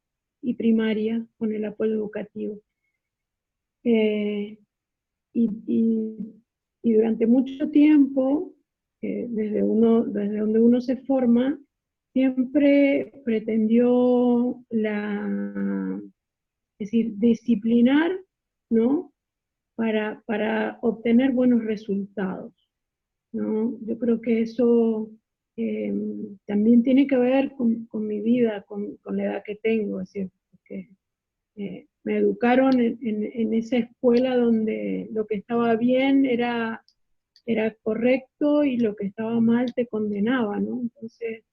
primaria, con el apoyo educativo. Y durante mucho tiempo, desde donde uno se forma, siempre pretendió es decir, disciplinar, ¿no? Para obtener buenos resultados, ¿no? Yo creo que eso también tiene que ver con mi vida, con la edad que tengo, es decir, porque me educaron en esa escuela donde lo que estaba bien era correcto y lo que estaba mal te condenaba, ¿no? Entonces,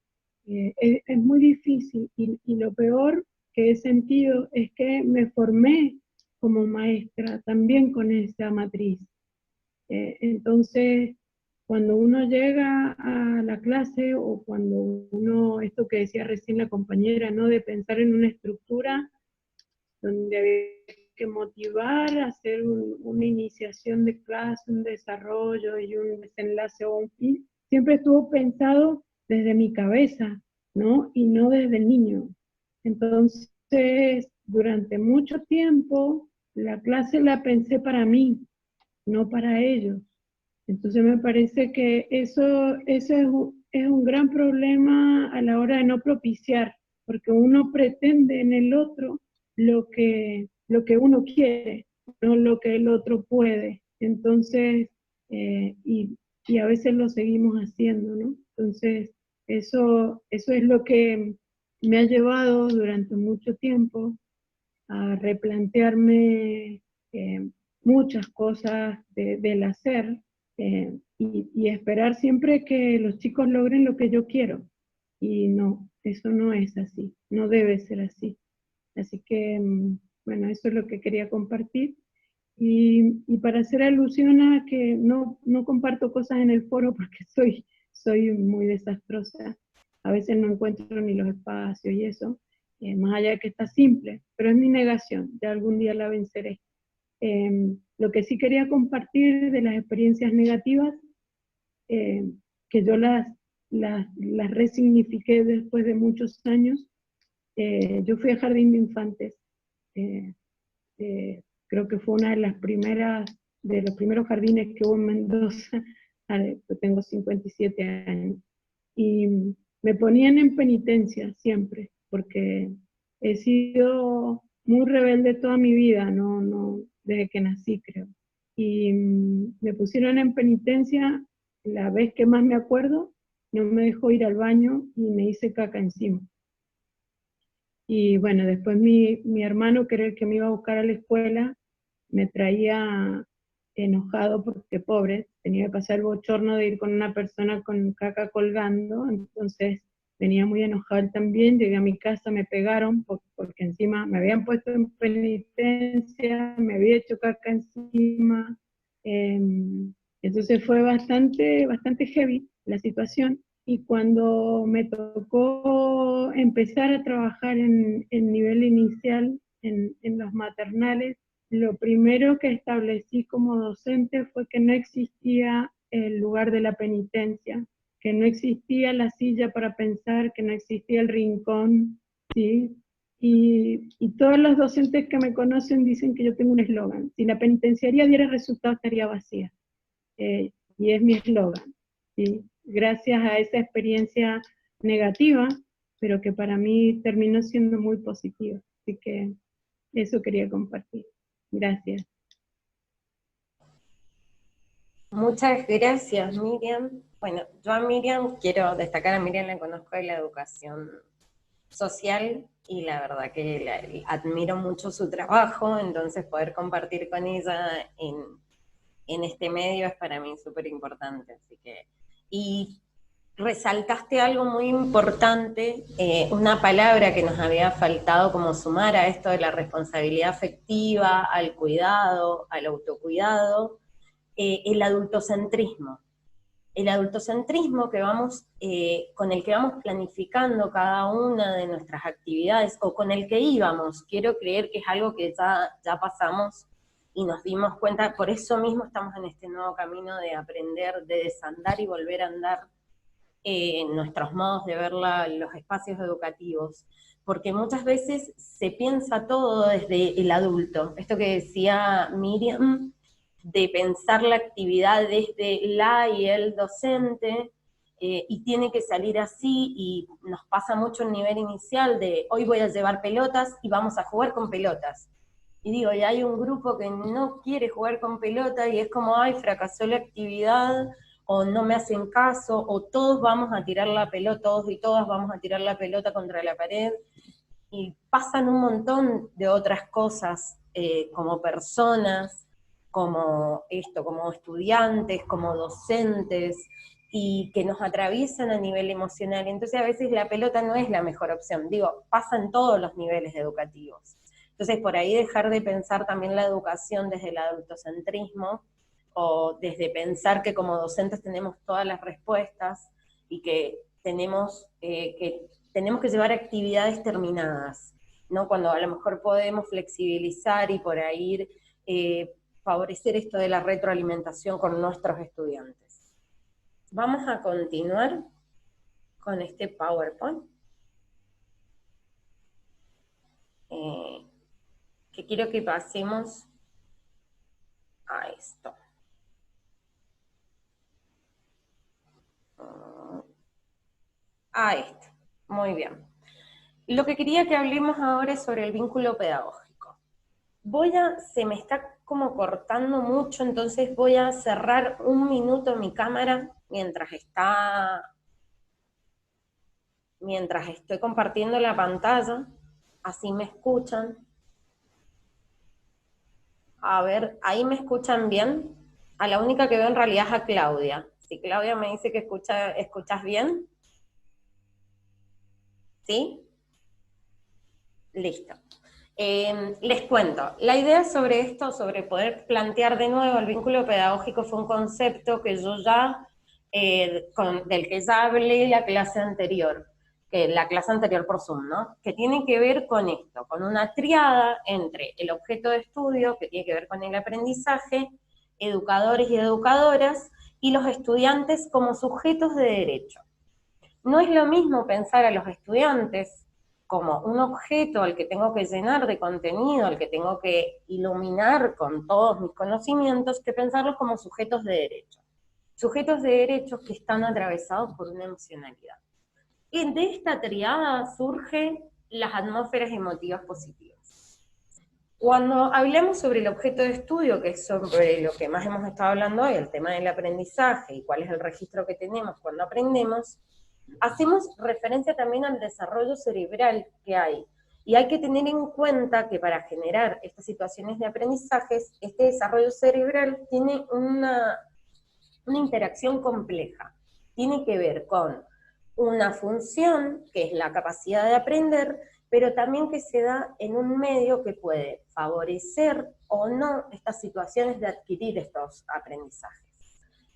es muy difícil, y lo peor que he sentido es que me formé como maestra también con esa matriz. Entonces, cuando uno llega a la clase, o cuando esto que decía recién la compañera, ¿no? De pensar en una estructura donde había que motivar, hacer una iniciación de clase, un desarrollo y un desenlace o un fin, siempre estuvo pensado desde mi cabeza, ¿no? Y no desde el niño. Entonces, durante mucho tiempo, la clase la pensé para mí, no para ellos. Entonces me parece que eso es un gran problema a la hora de no propiciar, porque uno pretende en el otro lo que uno quiere, no lo que el otro puede. Entonces, y a veces lo seguimos haciendo, ¿no? Entonces, eso es lo que me ha llevado durante mucho tiempo a replantearme muchas cosas del hacer, y esperar siempre que los chicos logren lo que yo quiero. y no, eso no es así, no debe ser así. Así que, bueno, eso es lo que quería compartir. Y para hacer alusión a que no comparto cosas en el foro porque soy muy desastrosa, a veces no encuentro ni los espacios y eso, más allá de que está simple, pero es mi negación, ya algún día la venceré. Lo que sí quería compartir de las experiencias negativas, que yo las resignifiqué después de muchos años. Yo fui a jardín de infantes, creo que fue una de los primeros jardines que hubo en Mendoza. Yo tengo 57 años, y me ponían en penitencia siempre, porque he sido muy rebelde toda mi vida, desde que nací, creo. Y me pusieron en penitencia, la vez que más me acuerdo, no me dejó ir al baño y me hice caca encima. Y bueno, después mi hermano, que era el que me iba a buscar a la escuela, me traía enojado porque, pobre, tenía que pasar el bochorno de ir con una persona con caca colgando, entonces venía muy enojado él también. Llegué a mi casa, me pegaron porque encima me habían puesto en penitencia, me había hecho caca encima, entonces fue bastante heavy la situación. Y cuando me tocó empezar a trabajar en nivel inicial, en los maternales, lo primero que establecí como docente fue que no existía el lugar de la penitencia, que no existía la silla para pensar, que no existía el rincón, ¿sí? Y todos los docentes que me conocen dicen que yo tengo un eslogan: si la penitenciaría diera resultado estaría vacía. Y es mi eslogan, ¿sí? Gracias a esa experiencia negativa, pero que para mí terminó siendo muy positiva. Así que eso quería compartir. Gracias. Muchas gracias, Miriam. Bueno, yo a Miriam, quiero destacar a Miriam, la conozco de la educación social y la verdad que admiro mucho su trabajo, entonces poder compartir con ella en este medio es para mí súper importante. Así que, y resaltaste algo muy importante, una palabra que nos había faltado como sumar a esto de la responsabilidad afectiva, al cuidado, al autocuidado, el adultocentrismo. El adultocentrismo que con el que vamos planificando cada una de nuestras actividades, o con el que íbamos, quiero creer que es algo que ya pasamos y nos dimos cuenta, por eso mismo estamos en este nuevo camino de aprender, de desandar y volver a andar nuestros modos de ver los espacios educativos, porque muchas veces se piensa todo desde el adulto, esto que decía Miriam, de pensar la actividad desde la y el docente, y tiene que salir así, y nos pasa mucho en nivel inicial de hoy voy a llevar pelotas y vamos a jugar con pelotas. Y digo, y hay un grupo que no quiere jugar con pelota y es como, ay, fracasó la actividad, o no me hacen caso, o todos vamos a tirar la pelota, todos y todas vamos a tirar la pelota contra la pared. Y pasan un montón de otras cosas como personas, como estudiantes, como docentes, y que nos atraviesan a nivel emocional. Entonces a veces la pelota no es la mejor opción. Digo, pasa en todos los niveles educativos. Entonces por ahí dejar de pensar también la educación desde el adultocentrismo, o desde pensar que como docentes tenemos todas las respuestas y que tenemos que llevar actividades terminadas, ¿no? Cuando a lo mejor podemos flexibilizar y por ahí favorecer esto de la retroalimentación con nuestros estudiantes. Vamos a continuar con este PowerPoint, que quiero que pasemos a esto. A esto, muy bien. Lo que quería que hablemos ahora es sobre el vínculo pedagógico. Se me está como cortando mucho, entonces voy a cerrar un minuto mi cámara mientras estoy compartiendo la pantalla, así me escuchan. A ver, ¿ahí me escuchan bien? A la única que veo en realidad es a Claudia. Si Claudia me dice que escuchas bien. ¿Sí? Listo. Les cuento, la idea sobre esto, sobre poder plantear de nuevo el vínculo pedagógico, fue un concepto que yo ya, del que ya hablé la clase anterior por Zoom, ¿no? Que tiene que ver con esto, con una triada entre el objeto de estudio, que tiene que ver con el aprendizaje, educadores y educadoras, y los estudiantes como sujetos de derecho. No es lo mismo pensar a los estudiantes como un objeto al que tengo que llenar de contenido, al que tengo que iluminar con todos mis conocimientos, que pensarlos como sujetos de derecho. Sujetos de derechos que están atravesados por una emocionalidad. Y de esta triada surgen las atmósferas emotivas positivas. Cuando hablamos sobre el objeto de estudio, que es sobre lo que más hemos estado hablando hoy, el tema del aprendizaje y cuál es el registro que tenemos cuando aprendemos, hacemos referencia también al desarrollo cerebral que hay. Y hay que tener en cuenta que para generar estas situaciones de aprendizajes, este desarrollo cerebral tiene una interacción compleja. Tiene que ver con una función, que es la capacidad de aprender, pero también que se da en un medio que puede favorecer o no estas situaciones de adquirir estos aprendizajes.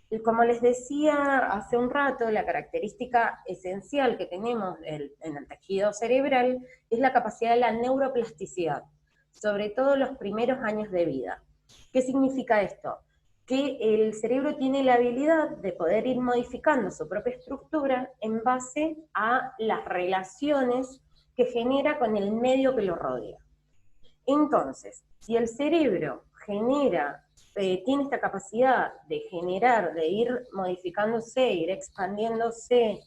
Y como les decía hace un rato, la característica esencial que tenemos en el tejido cerebral es la capacidad de la neuroplasticidad, sobre todo los primeros años de vida. ¿Qué significa esto? Que el cerebro tiene la habilidad de poder ir modificando su propia estructura en base a las relaciones que genera con el medio que lo rodea. Entonces, si el cerebro tiene esta capacidad de generar, de ir modificándose, ir expandiéndose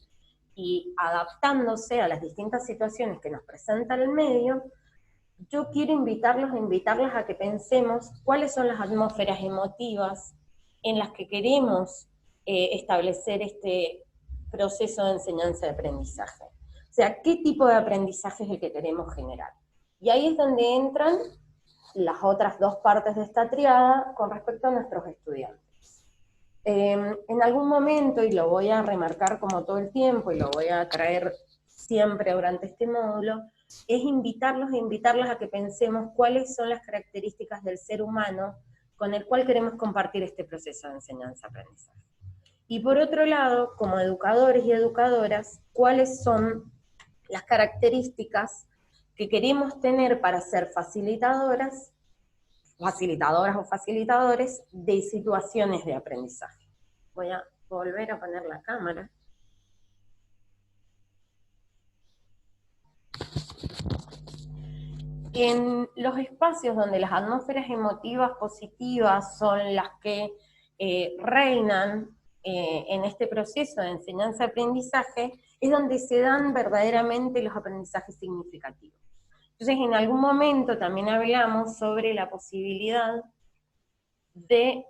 y adaptándose a las distintas situaciones que nos presenta el medio, yo quiero invitarlas a que pensemos cuáles son las atmósferas emotivas en las que queremos establecer este proceso de enseñanza y aprendizaje. O sea, ¿qué tipo de aprendizaje es el que queremos generar? Y ahí es donde entran las otras dos partes de esta triada con respecto a nuestros estudiantes. En algún momento, y lo voy a remarcar como todo el tiempo, y lo voy a traer siempre durante este módulo, es invitarlos e invitarlas a que pensemos cuáles son las características del ser humano con el cual queremos compartir este proceso de enseñanza-aprendizaje. Y por otro lado, como educadores y educadoras, cuáles son las características que queremos tener para ser facilitadoras o facilitadores de situaciones de aprendizaje. Voy a volver a poner la cámara. En los espacios donde las atmósferas emotivas positivas son las que reinan en este proceso de enseñanza-aprendizaje, es donde se dan verdaderamente los aprendizajes significativos. Entonces, en algún momento también hablamos sobre la posibilidad de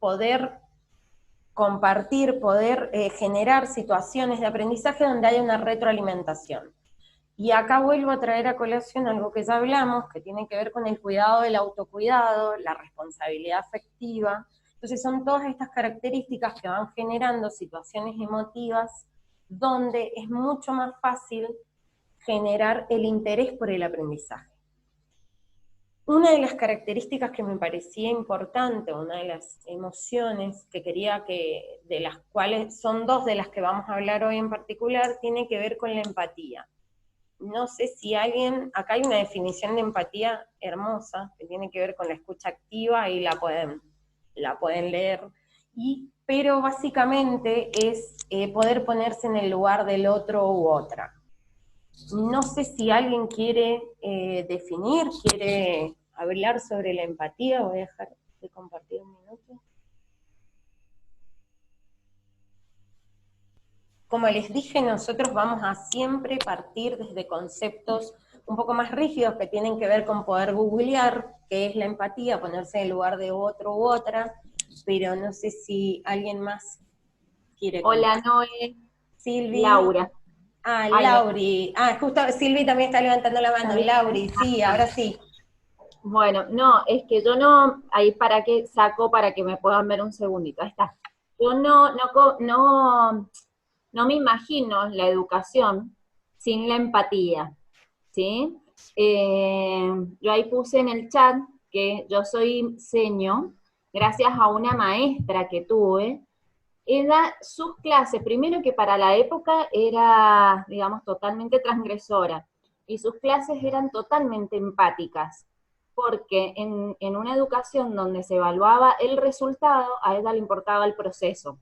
poder compartir, poder generar situaciones de aprendizaje donde haya una retroalimentación. Y acá vuelvo a traer a colación algo que ya hablamos, que tiene que ver con el cuidado del autocuidado, la responsabilidad afectiva. Entonces son todas estas características que van generando situaciones emotivas donde es mucho más fácil generar el interés por el aprendizaje. Una de las características que me parecía importante, una de las emociones que quería de las cuales son dos de las que vamos a hablar hoy en particular, tiene que ver con la empatía. No sé si acá hay una definición de empatía hermosa, que tiene que ver con la escucha activa, y la pueden leer, pero básicamente es poder ponerse en el lugar del otro u otra. No sé si alguien quiere quiere hablar sobre la empatía. Voy a dejar de compartir un minuto. Como les dije, nosotros vamos a siempre partir desde conceptos un poco más rígidos que tienen que ver con poder googlear qué es la empatía, ponerse en el lugar de otro u otra, pero no sé si alguien más quiere Hola, comentar. Noé. Silvi. Laura. Lauri. Justo Silvi también está levantando la mano. Lauri, sí, ahora sí. Bueno, no, es que yo no, ahí para que saco para que me puedan ver un segundito, ahí está. Yo no me imagino la educación sin la empatía, ¿sí? Yo ahí puse en el chat que yo soy seño, gracias a una maestra que tuve. Era sus clases, primero que para la época era, digamos, totalmente transgresora, y sus clases eran totalmente empáticas, porque en una educación donde se evaluaba el resultado, a ella le importaba el proceso,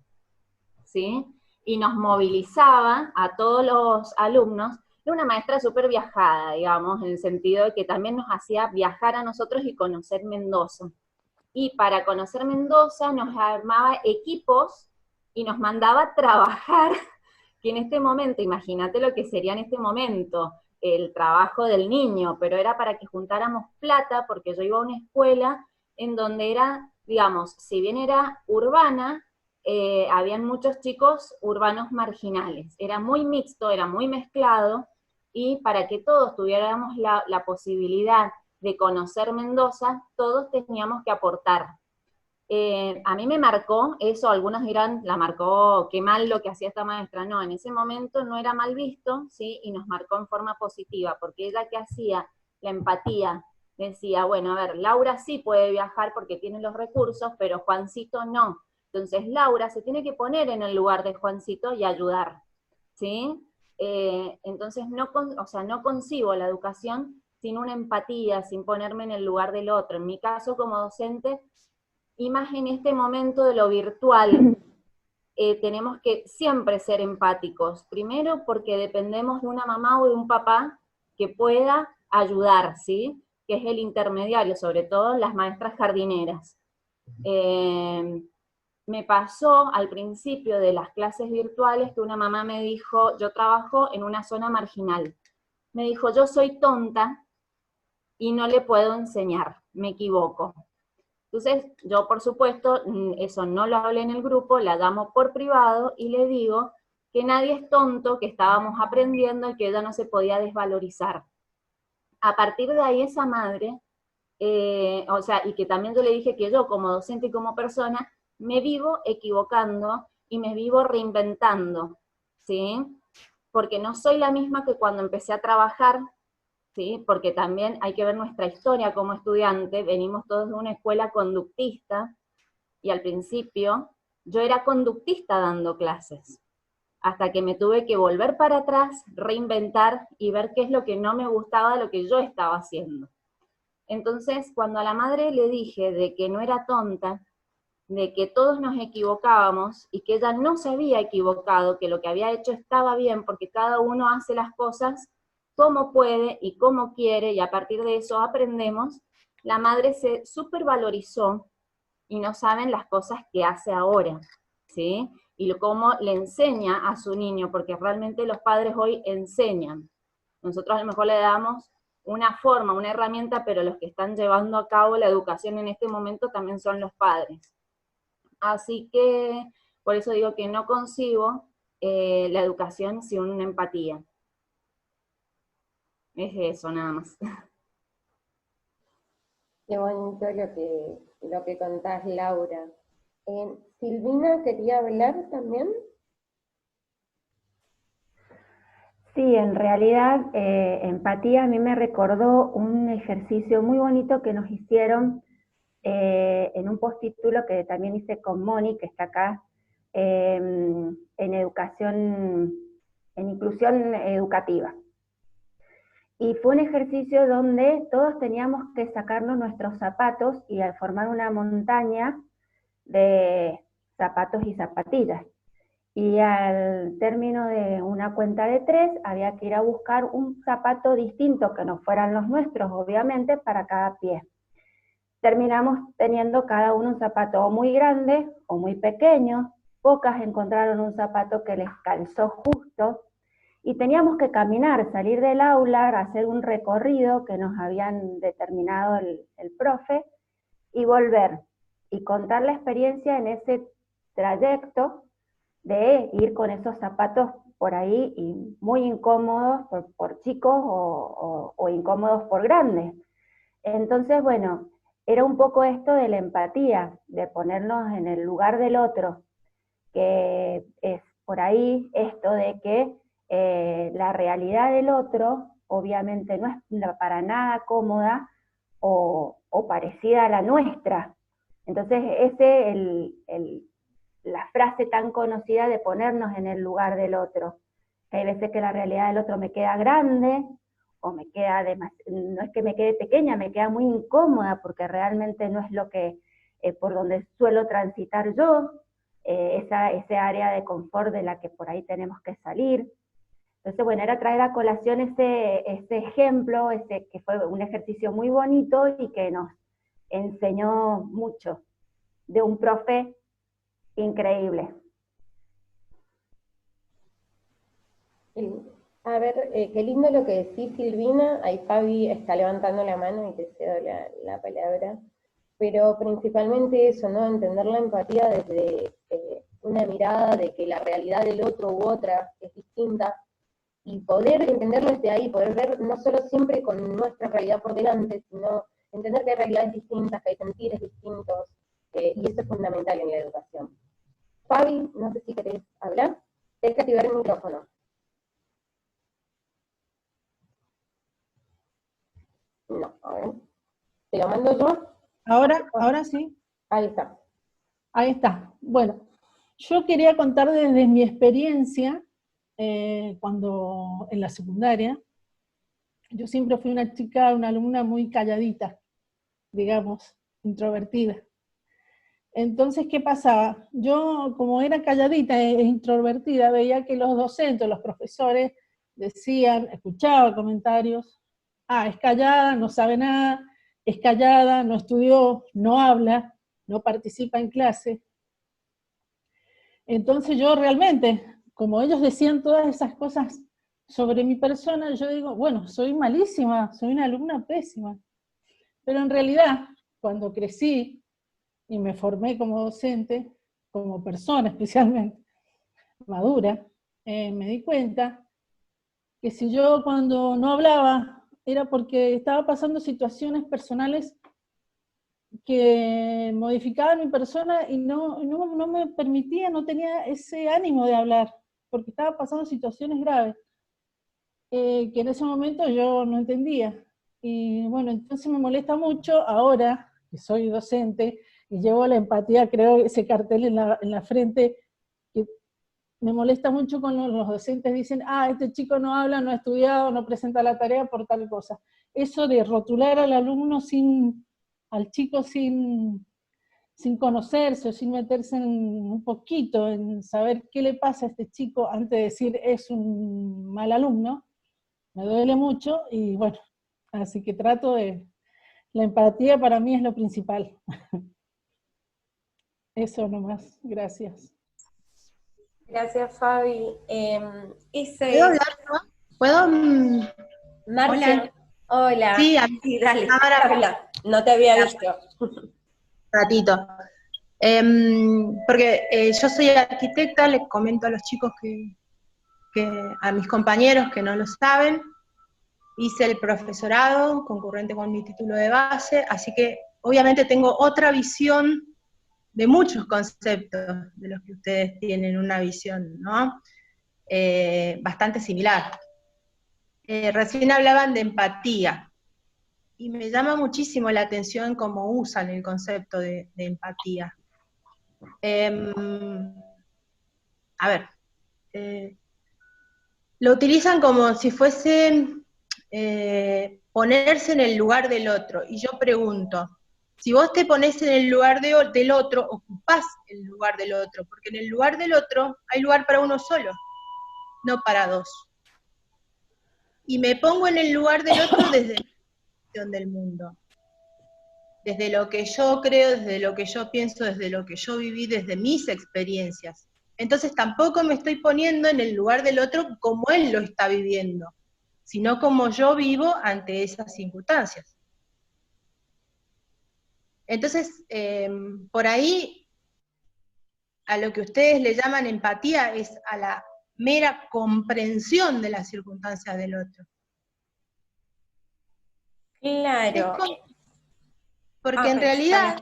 ¿sí? Y nos movilizaba a todos los alumnos. Era una maestra súper viajada, digamos, en el sentido de que también nos hacía viajar a nosotros y conocer Mendoza. Y para conocer Mendoza nos armaba equipos y nos mandaba a trabajar, que en este momento, imagínate lo que sería en este momento, el trabajo del niño, pero era para que juntáramos plata, porque yo iba a una escuela en donde era, digamos, si bien era urbana, habían muchos chicos urbanos marginales, era muy mixto, era muy mezclado, y para que todos tuviéramos la posibilidad de conocer Mendoza, todos teníamos que aportar. A mí me marcó eso, algunos dirán, la marcó, qué mal lo que hacía esta maestra. No, en ese momento no era mal visto, ¿sí? Y nos marcó en forma positiva, porque ella que hacía la empatía, decía, bueno, a ver, Laura sí puede viajar porque tiene los recursos, pero Juancito no. Entonces Laura se tiene que poner en el lugar de Juancito y ayudar, ¿sí? Entonces no concibo la educación sin una empatía, sin ponerme en el lugar del otro. En mi caso, como docente, y más en este momento de lo virtual, tenemos que siempre ser empáticos. Primero porque dependemos de una mamá o de un papá que pueda ayudar, ¿sí? Que es el intermediario, sobre todo las maestras jardineras. Me pasó al principio de las clases virtuales que una mamá me dijo, yo trabajo en una zona marginal, me dijo, yo soy tonta y no le puedo enseñar, me equivoco. Entonces, yo por supuesto, eso no lo hablé en el grupo, la llamo por privado y le digo que nadie es tonto, que estábamos aprendiendo y que ella no se podía desvalorizar. A partir de ahí esa madre, y que también yo le dije que yo como docente y como persona, me vivo equivocando y me vivo reinventando, ¿sí? Porque no soy la misma que cuando empecé a trabajar, ¿sí? Porque también hay que ver nuestra historia como estudiante, venimos todos de una escuela conductista, y al principio yo era conductista dando clases, hasta que me tuve que volver para atrás, reinventar y ver qué es lo que no me gustaba de lo que yo estaba haciendo. Entonces, cuando a la madre le dije de que no era tonta, de que todos nos equivocábamos y que ella no se había equivocado, que lo que había hecho estaba bien, porque cada uno hace las cosas como puede y como quiere, y a partir de eso aprendemos, la madre se supervalorizó y no saben las cosas que hace ahora, ¿sí? Y cómo le enseña a su niño, porque realmente los padres hoy enseñan. Nosotros a lo mejor le damos una forma, una herramienta, pero los que están llevando a cabo la educación en este momento también son los padres. Así que, por eso digo que no concibo la educación sin una empatía. Es eso, nada más. Qué bonito lo que contás, Laura. Silvina quería hablar también. Sí, en realidad empatía a mí me recordó un ejercicio muy bonito que nos hicieron en un postítulo que también hice con Moni, que está acá, en educación, en inclusión educativa. Y fue un ejercicio donde todos teníamos que sacarnos nuestros zapatos y al formar una montaña de zapatos y zapatillas. Y al término de una cuenta de 3 había que ir a buscar un zapato distinto que no fueran los nuestros, obviamente, para cada pie. Terminamos teniendo cada uno un zapato o muy grande o muy pequeño, pocas encontraron un zapato que les calzó justo, y teníamos que caminar, salir del aula, hacer un recorrido que nos habían determinado el profe, y volver, y contar la experiencia en ese trayecto de ir con esos zapatos por ahí, y muy incómodos por chicos o incómodos por grandes. Entonces, bueno, era un poco esto de la empatía, de ponernos en el lugar del otro, que es por ahí esto de que la realidad del otro obviamente no es para nada cómoda o parecida a la nuestra. Entonces la frase tan conocida de ponernos en el lugar del otro. Hay veces que la realidad del otro me queda grande, o me queda no es que me quede pequeña, me queda muy incómoda, porque realmente no es lo que, por donde suelo transitar yo, ese área de confort de la que por ahí tenemos que salir. Entonces, bueno, era traer a colación ese ejemplo, que fue un ejercicio muy bonito y que nos enseñó mucho, de un profe increíble. A ver, qué lindo lo que decís, Silvina. Ahí Fabi está levantando la mano y te cedo la palabra. Pero principalmente eso, ¿no? Entender la empatía desde una mirada de que la realidad del otro u otra es distinta, y poder entenderlo desde ahí, poder ver no solo siempre con nuestra realidad por delante, sino entender que hay realidades distintas, que hay sentires distintos, y eso es fundamental en la educación. Fabi, no sé si querés hablar, tenés que activar el micrófono. No, a ver. ¿Te lo mando yo? Ahora sí. Ahí está. Ahí está. Bueno, yo quería contar desde mi experiencia, cuando en la secundaria, yo siempre fui una chica, una alumna muy calladita, digamos, introvertida. Entonces, ¿qué pasaba? Yo, como era calladita e introvertida, veía que los docentes, los profesores, decían, escuchaba comentarios, es callada, no sabe nada, es callada, no estudió, no habla, no participa en clase. Entonces yo realmente, como ellos decían todas esas cosas sobre mi persona, yo digo, bueno, soy malísima, soy una alumna pésima. Pero en realidad, cuando crecí y me formé como docente, como persona especialmente, madura, me di cuenta que si yo cuando no hablaba era porque estaba pasando situaciones personales que modificaban mi persona y no me permitía, no tenía ese ánimo de hablar, porque estaba pasando situaciones graves, que en ese momento yo no entendía. Y bueno, entonces me molesta mucho ahora que soy docente y llevo la empatía, creo, ese cartel en la frente, que me molesta mucho cuando los docentes dicen, este chico no habla, no ha estudiado, no presenta la tarea por tal cosa. Eso de rotular al alumno al chico sin conocerse o sin meterse un poquito en saber qué le pasa a este chico antes de decir es un mal alumno, me duele mucho y bueno, así que la empatía para mí es lo principal. Eso nomás, gracias. Gracias, Fabi. ¿Puedo hablar, no? ¿Puedo? Marcia. Hola. Sí, sí, dale, ahora habla. No te había visto. ratito. Porque yo soy arquitecta, les comento a los chicos a mis compañeros que no lo saben, hice el profesorado concurrente con mi título de base, así que obviamente tengo otra visión de muchos conceptos de los que ustedes tienen una visión, ¿no? Bastante similar. Recién hablaban de empatía, y me llama muchísimo la atención cómo usan el concepto de empatía. A ver, lo utilizan como si fuesen ponerse en el lugar del otro, y yo pregunto, si vos te pones en el lugar del otro, ocupás el lugar del otro, porque en el lugar del otro hay lugar para uno solo, no para dos. Y me pongo en el lugar del otro desde la visión del mundo, desde lo que yo creo, desde lo que yo pienso, desde lo que yo viví, desde mis experiencias. Entonces tampoco me estoy poniendo en el lugar del otro como él lo está viviendo, sino como yo vivo ante esas circunstancias. Entonces, por ahí, a lo que ustedes le llaman empatía es a la mera comprensión de las circunstancias del otro. Claro. Porque en realidad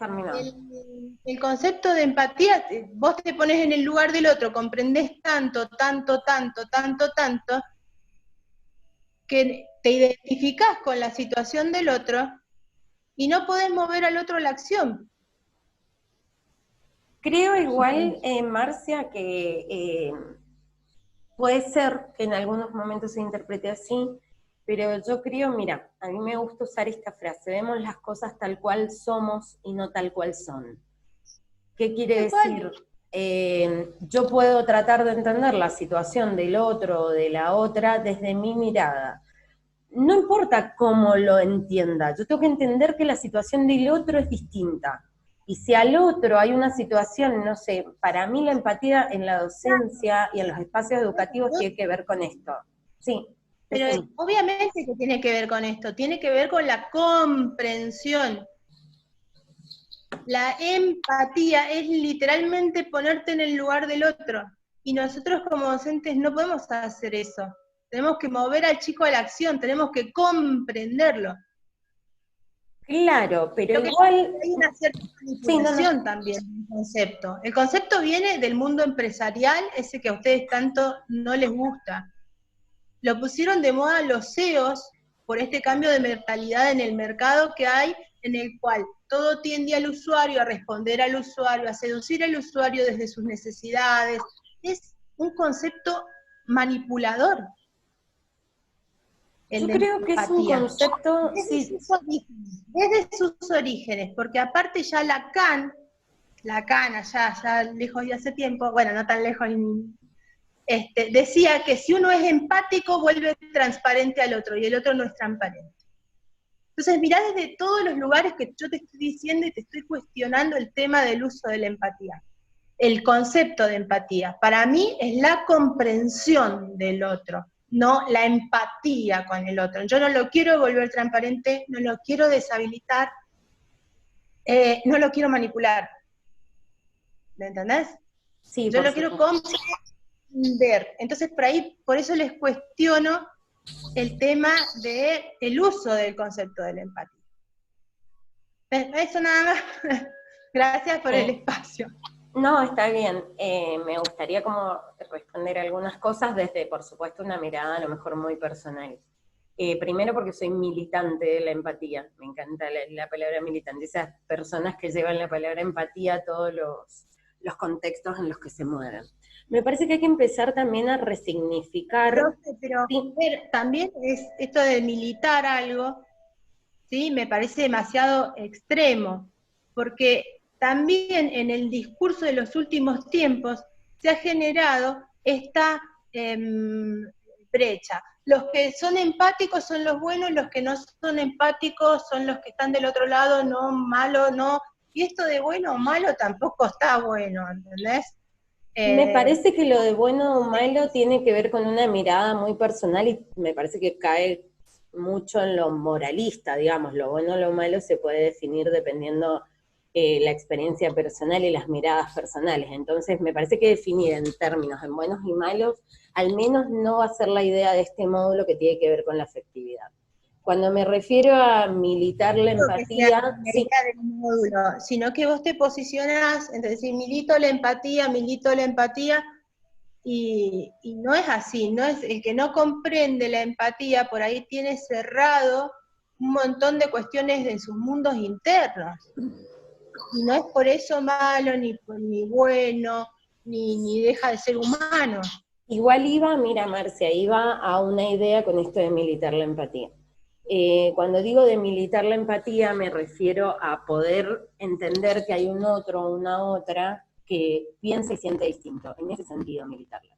el concepto de empatía, vos te pones en el lugar del otro, comprendés tanto, que te identificás con la situación del otro y no podés mover al otro la acción. Creo igual, Marcia, que puede ser que en algunos momentos se interprete así, pero yo creo, mira, a mí me gusta usar esta frase: vemos las cosas tal cual somos y no tal cual son. ¿Qué quiere decir? Yo puedo tratar de entender la situación del otro o de la otra desde mi mirada. No importa cómo lo entienda, yo tengo que entender que la situación del otro es distinta. Y si al otro hay una situación, no sé, para mí la empatía en la docencia y en los espacios educativos tiene que ver con esto. Sí. Pero Sí. obviamente que tiene que ver con esto, tiene que ver con la comprensión. La empatía es literalmente ponerte en el lugar del otro. Y nosotros como docentes no podemos hacer eso. Tenemos que mover al chico a la acción, tenemos que comprenderlo. Claro, pero igual hay una cierta manipulación también del concepto. El concepto viene del mundo empresarial, ese que a ustedes tanto no les gusta. Lo pusieron de moda los CEOs por este cambio de mentalidad en el mercado que hay, en el cual todo tiende al usuario, a responder al usuario, a seducir al usuario desde sus necesidades. Es un concepto manipulador. Yo creo que es un concepto, desde sus orígenes, porque aparte ya Lacan allá, ya lejos de hace tiempo, bueno, no tan lejos, decía que si uno es empático vuelve transparente al otro, y el otro no es transparente. Entonces mirá desde todos los lugares que yo te estoy diciendo y te estoy cuestionando el tema del uso de la empatía. El concepto de empatía, para mí, es la comprensión del otro, no la empatía con el otro. Yo no lo quiero volver transparente, no lo quiero deshabilitar, no lo quiero manipular. ¿Me entendés? Sí, yo lo quiero comprender. Entonces, por eso les cuestiono el tema del uso del concepto de la empatía. Eso nada más. Gracias por el espacio. No, está bien. Me gustaría como responder algunas cosas desde, por supuesto, una mirada a lo mejor muy personal. Primero porque soy militante de la empatía. Me encanta la palabra militante. Esas personas que llevan la palabra empatía a todos los contextos en los que se mueven. Me parece que hay que empezar también a resignificar. Pero también es esto de militar algo, ¿sí? Me parece demasiado extremo, porque también en el discurso de los últimos tiempos se ha generado esta brecha. Los que son empáticos son los buenos, los que no son empáticos son los que están del otro lado, no, malo, no. Y esto de bueno o malo tampoco está bueno, ¿entendés? Me parece que lo de bueno o malo tiene que ver con una mirada muy personal y me parece que cae mucho en lo moralista, digamos. Lo bueno o lo malo se puede definir dependiendo la experiencia personal y las miradas personales. Entonces me parece que definir en términos en buenos y malos, al menos no va a ser la idea de este módulo que tiene que ver con la afectividad. Cuando me refiero a militar la empatía, sí, del módulo, sino que vos te posicionás, es decir, milito la empatía, y no es así, no es el que no comprende la empatía, por ahí tiene cerrado un montón de cuestiones de sus mundos internos. Y no es por eso malo, ni bueno, ni deja de ser humano. Igual mira Marcia, iba a una idea con esto de militar la empatía. Cuando digo de militar la empatía me refiero a poder entender que hay un otro o una otra que piensa y siente distinto, en ese sentido militarla.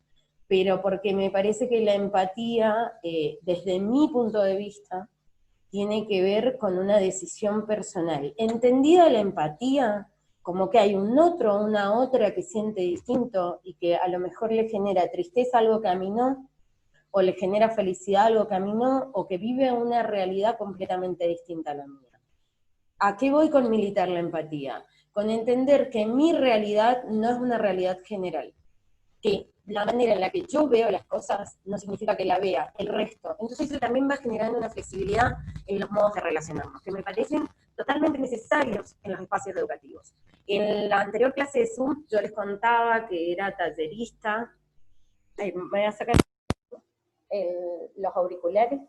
Pero porque me parece que la empatía, desde mi punto de vista, tiene que ver con una decisión personal. Entendida la empatía como que hay un otro o una otra que siente distinto y que a lo mejor le genera tristeza algo que a mí no, o le genera felicidad algo que a mí no, o que vive una realidad completamente distinta a la mía. ¿A qué voy con militar la empatía? Con entender que mi realidad no es una realidad general. que la manera en la que yo veo las cosas no significa que la vea el resto. Entonces eso también va generando una flexibilidad en los modos de relacionarnos, que me parecen totalmente necesarios en los espacios educativos. En la anterior clase de Zoom yo les contaba que era tallerista, me voy a sacar los auriculares,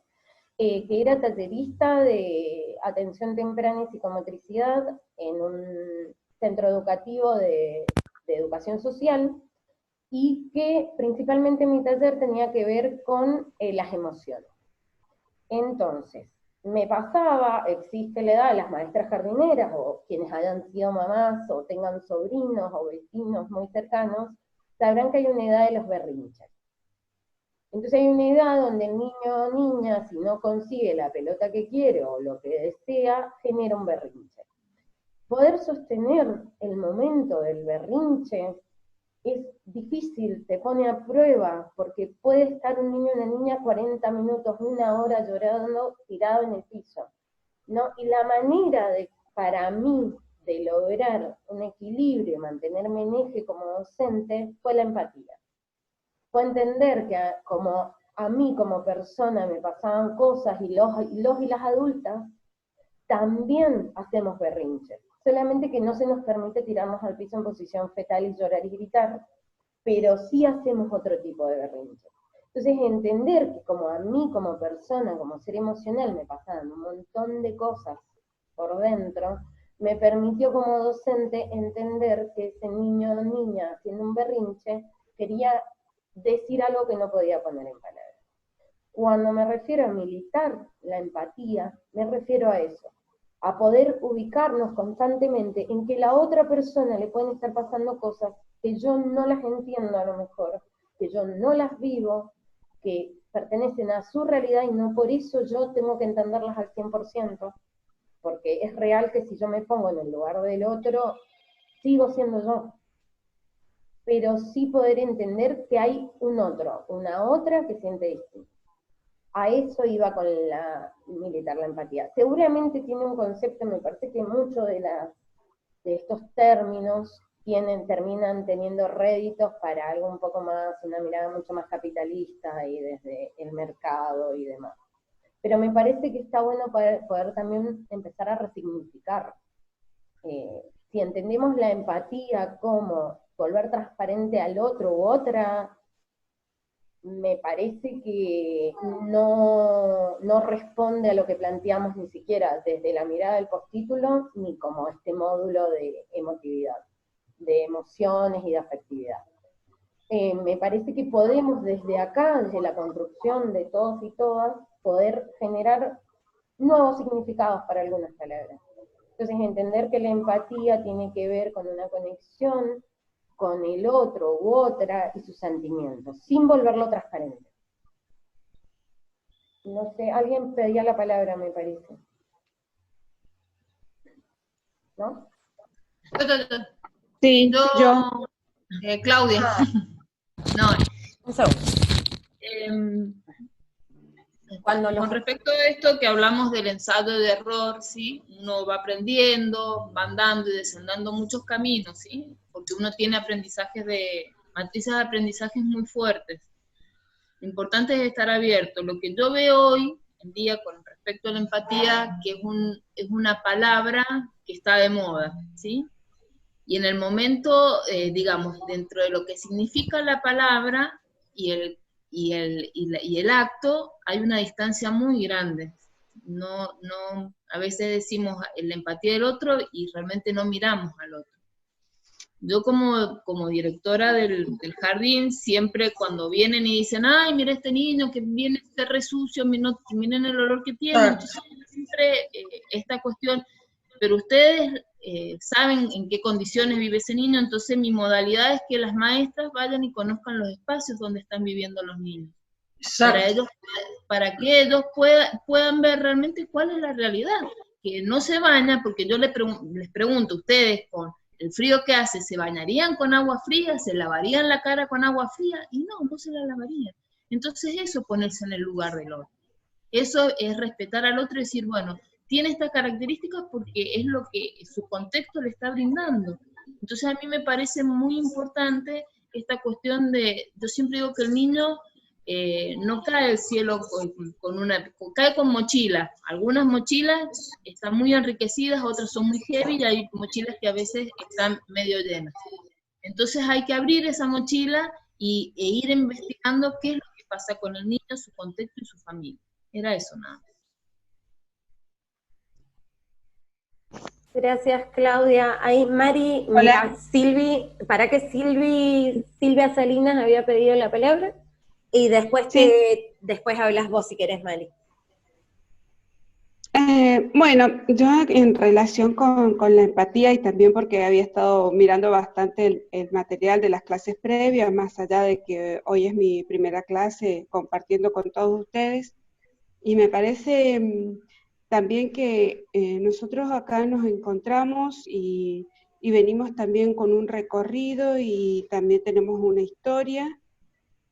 que era tallerista de atención temprana y psicomotricidad en un centro educativo de educación social, y que principalmente mi taller tenía que ver con las emociones. Entonces, me pasaba, existe la edad de las maestras jardineras, o quienes hayan sido mamás, o tengan sobrinos, o vecinos muy cercanos, sabrán que hay una edad de los berrinches. Entonces hay una edad donde el niño o niña, si no consigue la pelota que quiere, o lo que desea, genera un berrinche. Poder sostener el momento del berrinche es difícil, te pone a prueba, porque puede estar un niño o una niña 40 minutos, 1 hora llorando, tirado en el piso, ¿no? Y la manera para mí, de lograr un equilibrio, mantenerme en eje como docente, fue la empatía. Fue entender que como a mí como persona me pasaban cosas, y las adultas también hacemos berrinches. Solamente que no se nos permite tirarnos al piso en posición fetal y llorar y gritar, pero sí hacemos otro tipo de berrinche. Entonces, entender que como a mí, como persona, como ser emocional, me pasaban un montón de cosas por dentro, me permitió como docente entender que ese niño o niña haciendo un berrinche quería decir algo que no podía poner en palabras. Cuando me refiero a militar la empatía, me refiero a eso, a poder ubicarnos constantemente en que la otra persona le pueden estar pasando cosas que yo no las entiendo a lo mejor, que yo no las vivo, que pertenecen a su realidad y no por eso yo tengo que entenderlas al 100%, porque es real que si yo me pongo en el lugar del otro, sigo siendo yo. Pero sí poder entender que hay un otro, una otra que siente distinto. A eso iba con la militar, la empatía. Seguramente tiene un concepto, me parece que muchos de estos términos terminan teniendo réditos para algo un poco más, una mirada mucho más capitalista y desde el mercado y demás. Pero me parece que está bueno poder también empezar a resignificar. Si entendemos la empatía como volver transparente al otro u otra, me parece que no responde a lo que planteamos ni siquiera desde la mirada del postítulo, ni como este módulo de emotividad, de emociones y de afectividad. Me parece que podemos desde acá, desde la construcción de todos y todas, poder generar nuevos significados para algunas palabras. Entonces, entender que la empatía tiene que ver con una conexión con el otro u otra y sus sentimientos, sin volverlo transparente. No sé, alguien pedía la palabra, me parece. ¿No? Sí, yo. Claudia. No. Un segundo. Con respecto a esto que hablamos del ensayo de error, ¿sí? Uno va aprendiendo, va andando y desandando muchos caminos, ¿sí? Porque uno tiene matrices de aprendizajes muy fuertes. Lo importante es estar abierto. Lo que yo veo hoy en día con respecto a la empatía, que es una palabra que está de moda, ¿sí? Y en el momento, digamos, dentro de lo que significa la palabra y el acto, hay una distancia muy grande. A veces decimos la empatía del otro y realmente no miramos al otro. Yo como directora del jardín, siempre cuando vienen y dicen, ay, mira este niño que viene este re sucio, miren el olor que tiene, entonces siempre esta cuestión, pero ustedes saben en qué condiciones vive ese niño, entonces mi modalidad es que las maestras vayan y conozcan los espacios donde están viviendo los niños. Para que ellos puedan ver realmente cuál es la realidad, que no se baña, porque yo les pregunto a ustedes con el frío que hace, ¿se bañarían con agua fría? ¿Se lavarían la cara con agua fría? Y no se la lavarían. Entonces eso es ponerse en el lugar del otro. Eso es respetar al otro y decir, bueno, tiene estas características porque es lo que su contexto le está brindando. Entonces a mí me parece muy importante esta cuestión de, yo siempre digo que el niño no cae del cielo cae con mochila. Algunas mochilas están muy enriquecidas, otras son muy heavy, y hay mochilas que a veces están medio llenas. Entonces hay que abrir esa mochila e ir investigando qué es lo que pasa con el niño, su contexto y su familia. Era eso nada más. Gracias, Claudia. Ahí, Mari, Hola. mira, para que Silvia Salinas había pedido la palabra, y después Sí. después hablas vos si querés, Mari. Bueno, yo en relación con la empatía, y también porque había estado mirando bastante el material de las clases previas, más allá de que hoy es mi primera clase compartiendo con todos ustedes, y me parece también que nosotros acá nos encontramos y venimos también con un recorrido y también tenemos una historia,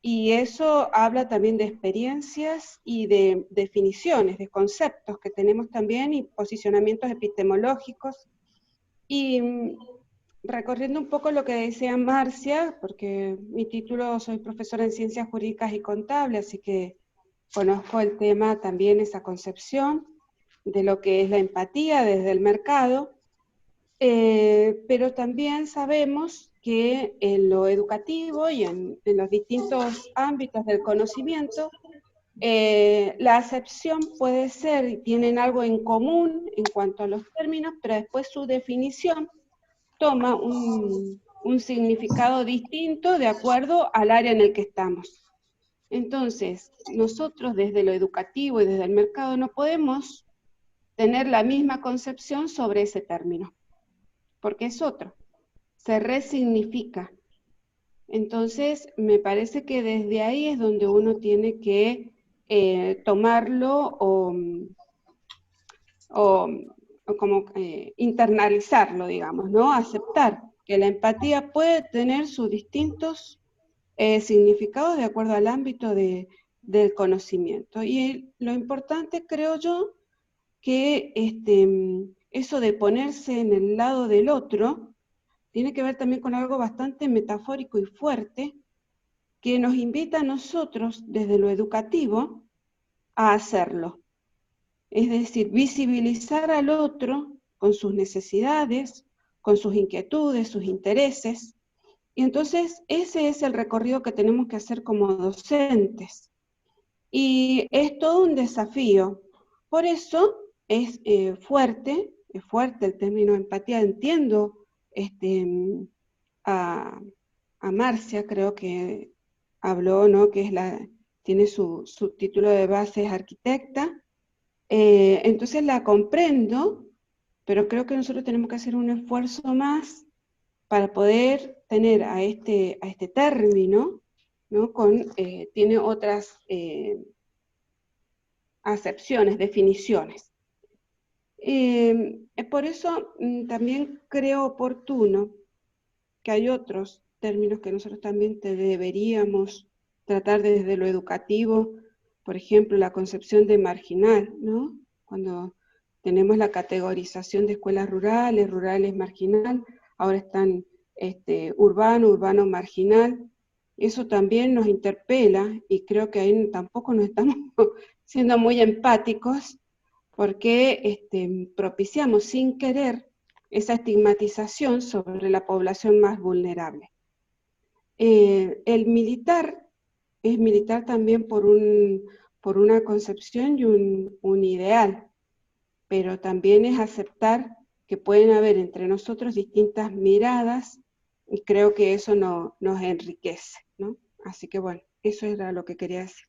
y eso habla también de experiencias y de definiciones, de conceptos que tenemos también y posicionamientos epistemológicos. Y recorriendo un poco lo que decía Marcia, porque mi título, soy profesora en Ciencias Jurídicas y Contable, así que conozco el tema también, esa concepción de lo que es la empatía desde el mercado, pero también sabemos que en lo educativo y en los distintos ámbitos del conocimiento, la acepción puede ser, y tienen algo en común en cuanto a los términos, pero después su definición toma un significado distinto de acuerdo al área en el que estamos. Entonces, nosotros desde lo educativo y desde el mercado no podemos tener la misma concepción sobre ese término, porque es otro, se resignifica. Entonces, me parece que desde ahí es donde uno tiene que tomarlo o como internalizarlo, digamos, ¿no? Aceptar que la empatía puede tener sus distintos significados de acuerdo al ámbito del conocimiento. Y lo importante, creo yo, que eso de ponerse en el lado del otro tiene que ver también con algo bastante metafórico y fuerte, que nos invita a nosotros, desde lo educativo, a hacerlo. Es decir, visibilizar al otro con sus necesidades, con sus inquietudes, sus intereses. Y entonces ese es el recorrido que tenemos que hacer como docentes. Y es todo un desafío. Por eso es fuerte el término empatía. Entiendo a Marcia, creo que habló, ¿no? Que tiene su título de base, es arquitecta. Entonces la comprendo, pero creo que nosotros tenemos que hacer un esfuerzo más para poder tener a este término, ¿no? Tiene otras acepciones, definiciones. Por eso también creo oportuno que hay otros términos que nosotros también deberíamos tratar desde lo educativo, por ejemplo, la concepción de marginal, ¿no? Cuando tenemos la categorización de escuelas rurales marginal, ahora están urbano marginal, eso también nos interpela, y creo que ahí tampoco nos estamos siendo muy empáticos, porque propiciamos sin querer esa estigmatización sobre la población más vulnerable. El militar es militar también por una concepción y un ideal, pero también es aceptar que pueden haber entre nosotros distintas miradas, y creo que eso nos enriquece, ¿no? Así que bueno, eso era lo que quería decir.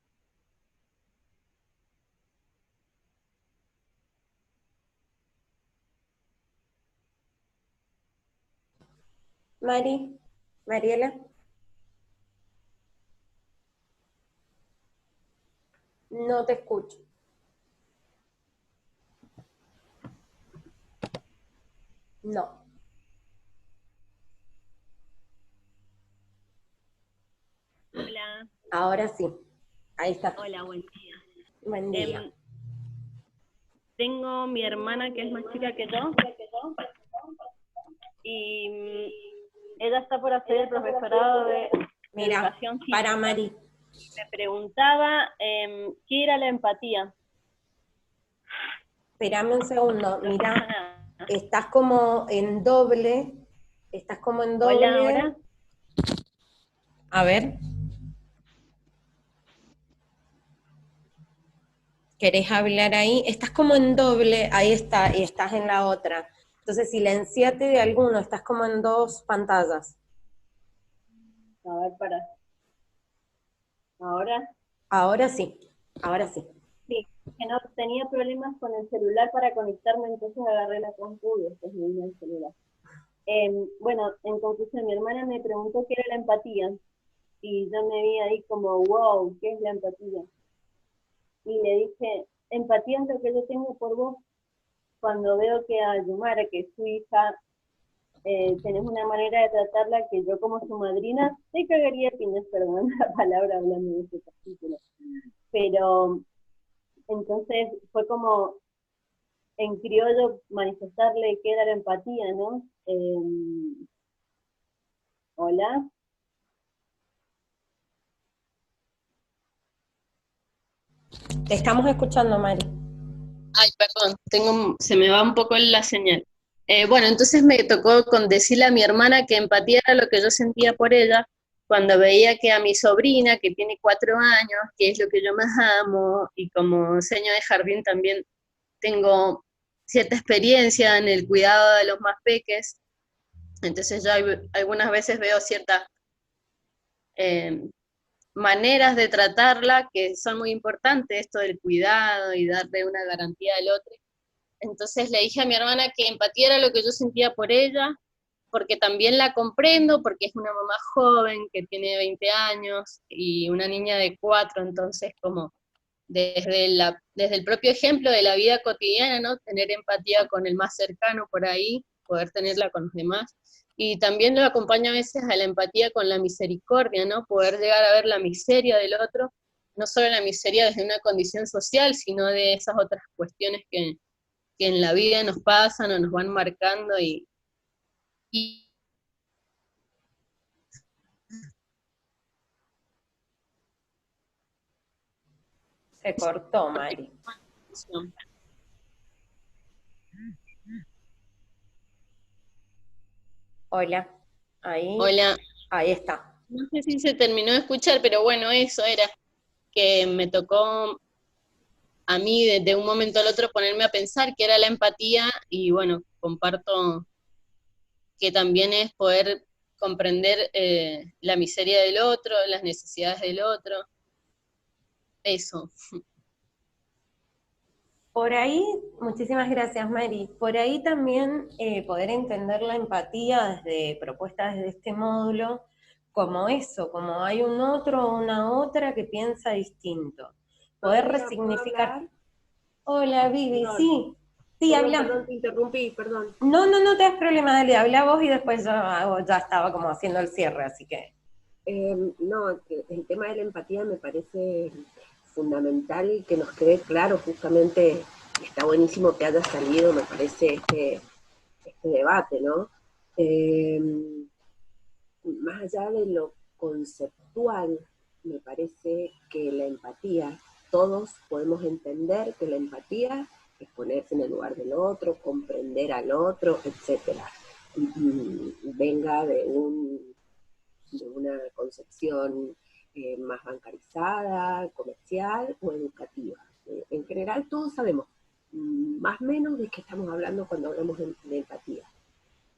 Mariela. No te escucho. No. Hola. Ahora sí. Ahí está. Hola, buen día. Buen día. Tengo mi hermana que es más chica que yo, y ella está por hacer el profesorado de Mira, educación física. para Mari. Me preguntaba qué era la empatía. Espérame un segundo, mira, estás como en doble. Hola, ¿ahora? A ver. ¿Querés hablar ahí? Estás como en doble, ahí está, y estás en la otra. Entonces silenciate de alguno, estás como en dos pantallas. A ver, para. ¿Ahora? Ahora sí, ahora sí. Sí, que no tenía problemas con el celular para conectarme, entonces agarré la compu y después me vine el celular. Bueno, en conclusión, mi hermana me preguntó qué era la empatía y yo me vi ahí como, wow, ¿qué es la empatía? Y le dije, empatía es lo que yo tengo por vos. Cuando veo que a Yumara, que es su hija, tenés una manera de tratarla que yo como su madrina, te cagaría piñas, perdón la palabra hablando de este capítulo. Pero entonces fue como en criollo manifestarle que era la empatía, ¿no? Hola. Te estamos escuchando, Mari. Ay, perdón, se me va un poco la señal. Bueno, entonces me tocó con decirle a mi hermana que empatía era lo que yo sentía por ella cuando veía que a mi sobrina, que tiene 4 años, que es lo que yo más amo, y como seño de jardín también tengo cierta experiencia en el cuidado de los más peques, entonces yo algunas veces veo ciertas maneras de tratarla que son muy importantes, esto del cuidado y darle una garantía al otro. Entonces le dije a mi hermana que empatía era lo que yo sentía por ella, porque también la comprendo, porque es una mamá joven que tiene 20 años y una niña de 4, entonces como desde el propio ejemplo de la vida cotidiana, ¿no? Tener empatía con el más cercano por ahí, poder tenerla con los demás. Y también lo acompaña a veces a la empatía con la misericordia, ¿no? Poder llegar a ver la miseria del otro, no solo la miseria desde una condición social, sino de esas otras cuestiones que en la vida nos pasan o nos van marcando y Se cortó, Mari. Hola. Ahí. Hola. Ahí está. No sé si se terminó de escuchar, pero bueno, eso era, que me tocó a mí de un momento al otro ponerme a pensar qué era la empatía y bueno, comparto que también es poder comprender la miseria del otro, las necesidades del otro, eso. Por ahí, muchísimas gracias, Mari. Por ahí también poder entender la empatía desde propuestas desde este módulo, como eso, como hay un otro o una otra que piensa distinto. Poder resignificar. Hola, Vivi, Perdón. sí. Sí, Perdón, habla. perdón, te interrumpí, perdón. No te das problema, dale, habla vos y después ya estaba como haciendo el cierre, así que. No, el tema de la empatía me parece fundamental que nos quede claro, justamente está buenísimo que haya salido, me parece, este debate, ¿no? Más allá de lo conceptual, me parece que la empatía, todos podemos entender que la empatía es ponerse en el lugar del otro, comprender al otro, etcétera. Venga de una concepción más bancarizada, comercial o educativa. En general todos sabemos más o menos de qué estamos hablando cuando hablamos de empatía.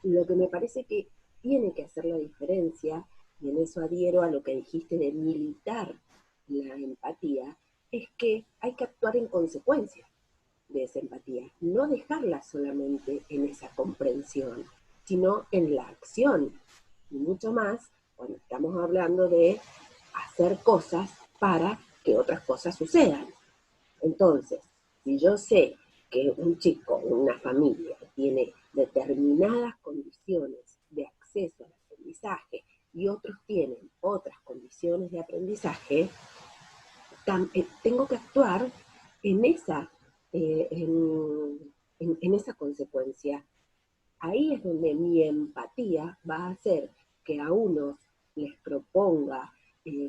Lo que me parece que tiene que hacer la diferencia, y en eso adhiero a lo que dijiste de militar la empatía, es que hay que actuar en consecuencia de esa empatía, no dejarla solamente en esa comprensión, sino en la acción, y mucho más cuando estamos hablando de hacer cosas para que otras cosas sucedan. Entonces, si yo sé que un chico, una familia, tiene determinadas condiciones de acceso al aprendizaje y otros tienen otras condiciones de aprendizaje, tengo que actuar en esa, en esa consecuencia. Ahí es donde mi empatía va a hacer que a unos les proponga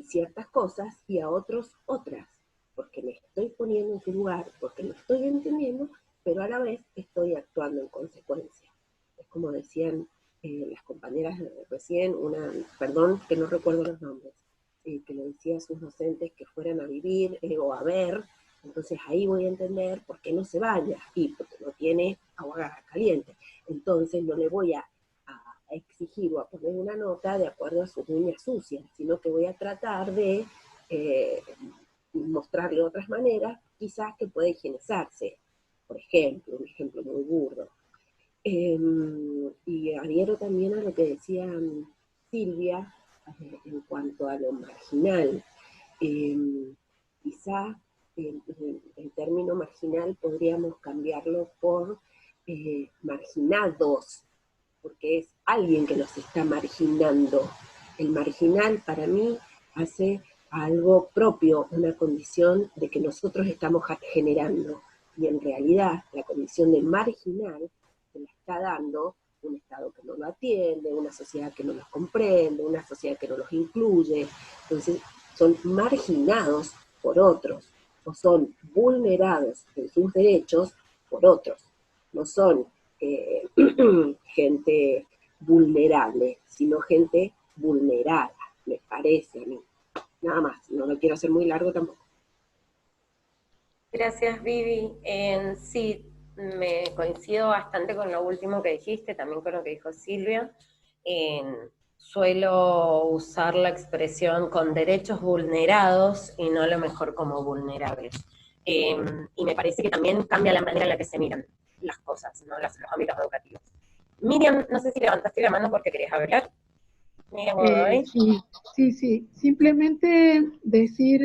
ciertas cosas y a otros otras, porque me estoy poniendo en su lugar, porque lo estoy entendiendo, pero a la vez estoy actuando en consecuencia. Es como decían las compañeras recién, perdón que no recuerdo los nombres, que le decía a sus docentes que fueran a vivir o a ver, entonces ahí voy a entender por qué no se baña, y porque no tiene agua caliente. Entonces no le voy a exigir o a poner una nota de acuerdo a sus uñas sucias, sino que voy a tratar de mostrarle otras maneras, quizás que pueda higienizarse. Por ejemplo, un ejemplo muy burdo. Y adhiero también a lo que decía Silvia en cuanto a lo marginal. Quizá el término marginal podríamos cambiarlo por marginados, porque es alguien que nos está marginando. El marginal para mí hace algo propio, una condición de que nosotros estamos generando, y en realidad la condición de marginal se la está dando un Estado que no lo atiende, una sociedad que no los comprende, una sociedad que no los incluye. Entonces son marginados por otros, o son vulnerados en sus derechos por otros. No son gente vulnerable, sino gente vulnerada, me parece a mí. Nada más, no lo quiero hacer muy largo tampoco. Gracias, Vivi. Sí, me coincido bastante con lo último que dijiste, también con lo que dijo Silvia. Suelo usar la expresión con derechos vulnerados y no lo mejor como vulnerables. Y me parece que también cambia la manera en la que se miran las cosas, ¿no? Los ámbitos educativos. Miriam, no sé si levantaste la mano porque querías hablar. Miriam Godoy. Sí. Simplemente decir,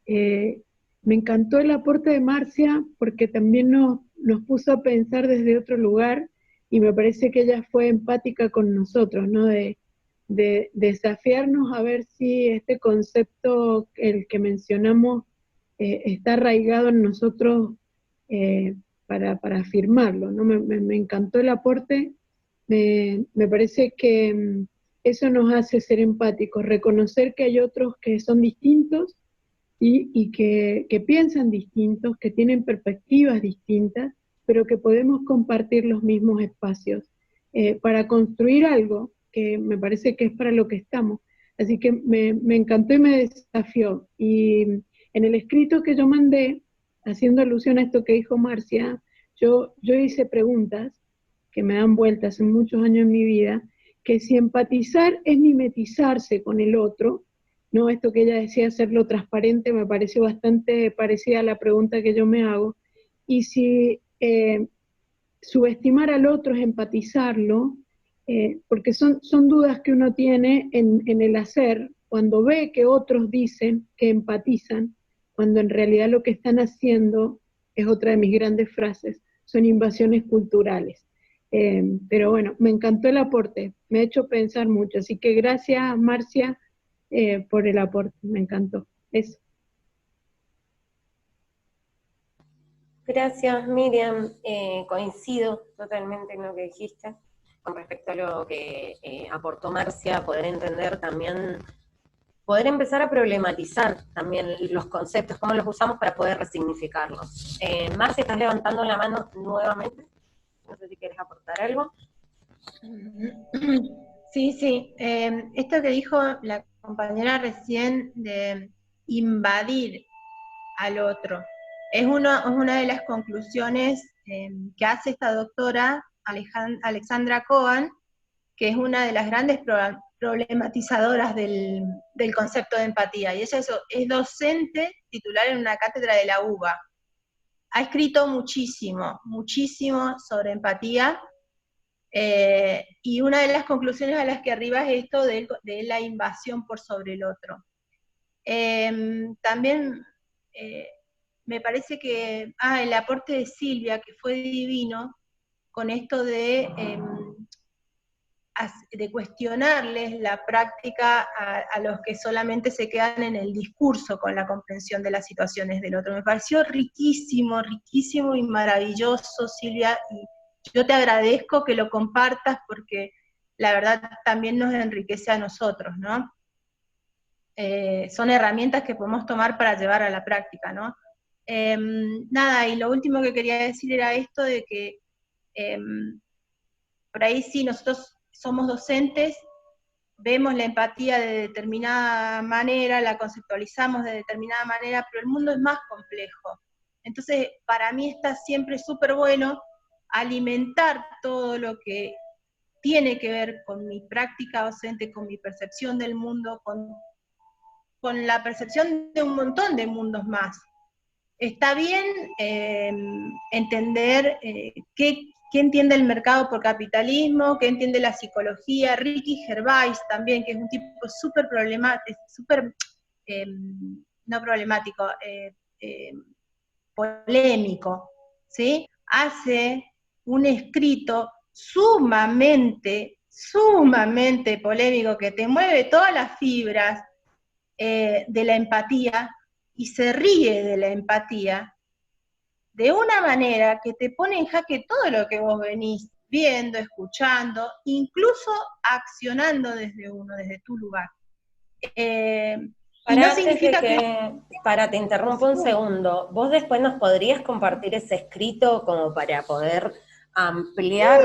me encantó el aporte de Marcia porque también nos puso a pensar desde otro lugar, y me parece que ella fue empática con nosotros, ¿no? De desafiarnos a ver si este concepto, el que mencionamos, está arraigado en nosotros para afirmarlo, ¿no? Me encantó el aporte, me parece que eso nos hace ser empáticos, reconocer que hay otros que son distintos y que piensan distintos, que tienen perspectivas distintas, pero que podemos compartir los mismos espacios para construir algo que me parece que es para lo que estamos. Así que me encantó y me desafió. Y en el escrito que yo mandé, haciendo alusión a esto que dijo Marcia, yo hice preguntas que me dan vueltas en muchos años en mi vida, que si empatizar es mimetizarse con el otro, ¿no? Esto que ella decía, hacerlo transparente, me pareció bastante parecida a la pregunta que yo me hago. Y si subestimar al otro es empatizarlo, porque son dudas que uno tiene en el hacer, cuando ve que otros dicen que empatizan, cuando en realidad lo que están haciendo es otra de mis grandes frases, son invasiones culturales. Pero bueno, me encantó el aporte, me ha hecho pensar mucho, así que gracias, Marcia, por el aporte, me encantó. Eso. Gracias, Miriam. Coincido totalmente en lo que dijiste con respecto a lo que aportó Marcia, poder entender también, poder empezar a problematizar también los conceptos, cómo los usamos para poder resignificarlos. Marcia, estás levantando la mano nuevamente. No sé si quieres aportar algo. Sí. Esto que dijo la compañera recién de invadir al otro, es una de las conclusiones que hace esta doctora Alexandra Cohen, que es una de las grandes problematizadoras del concepto de empatía, y ella es docente titular en una cátedra de la UBA. Ha escrito muchísimo sobre empatía, y una de las conclusiones a las que arriba es esto de la invasión por sobre el otro. También me parece que el aporte de Silvia, que fue divino, con esto de cuestionarles la práctica a los que solamente se quedan en el discurso con la comprensión de las situaciones del otro. Me pareció riquísimo y maravilloso, Silvia, y yo te agradezco que lo compartas porque la verdad también nos enriquece a nosotros, ¿no? Son herramientas que podemos tomar para llevar a la práctica, ¿no? Nada, y lo último que quería decir era esto de que por ahí sí, nosotros somos docentes, vemos la empatía de determinada manera, la conceptualizamos de determinada manera, pero el mundo es más complejo. Entonces, para mí está siempre súper bueno alimentar todo lo que tiene que ver con mi práctica docente, con mi percepción del mundo, con la percepción de un montón de mundos más. Está bien entender qué entiende el mercado por capitalismo, qué entiende la psicología. Ricky Gervais también, que es un tipo súper problemático, no problemático, polémico, ¿sí? Hace un escrito sumamente polémico que te mueve todas las fibras de la empatía, y se ríe de la empatía de una manera que te pone en jaque todo lo que vos venís viendo, escuchando, incluso accionando desde tu lugar. Y no significa te interrumpo un segundo, ¿vos después nos podrías compartir ese escrito como para poder ampliar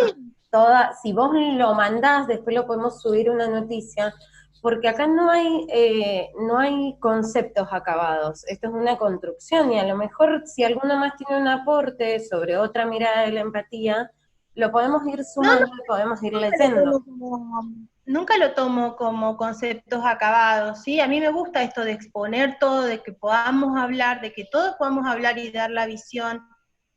si vos lo mandás, después lo podemos subir una noticia, porque acá no hay conceptos acabados, esto es una construcción, y a lo mejor si alguno más tiene un aporte sobre otra mirada de la empatía, lo podemos ir sumando, podemos ir leyendo. Nunca lo tomo como conceptos acabados, ¿sí? A mí me gusta esto de exponer todo, de que podamos hablar, de que todos podamos hablar y dar la visión.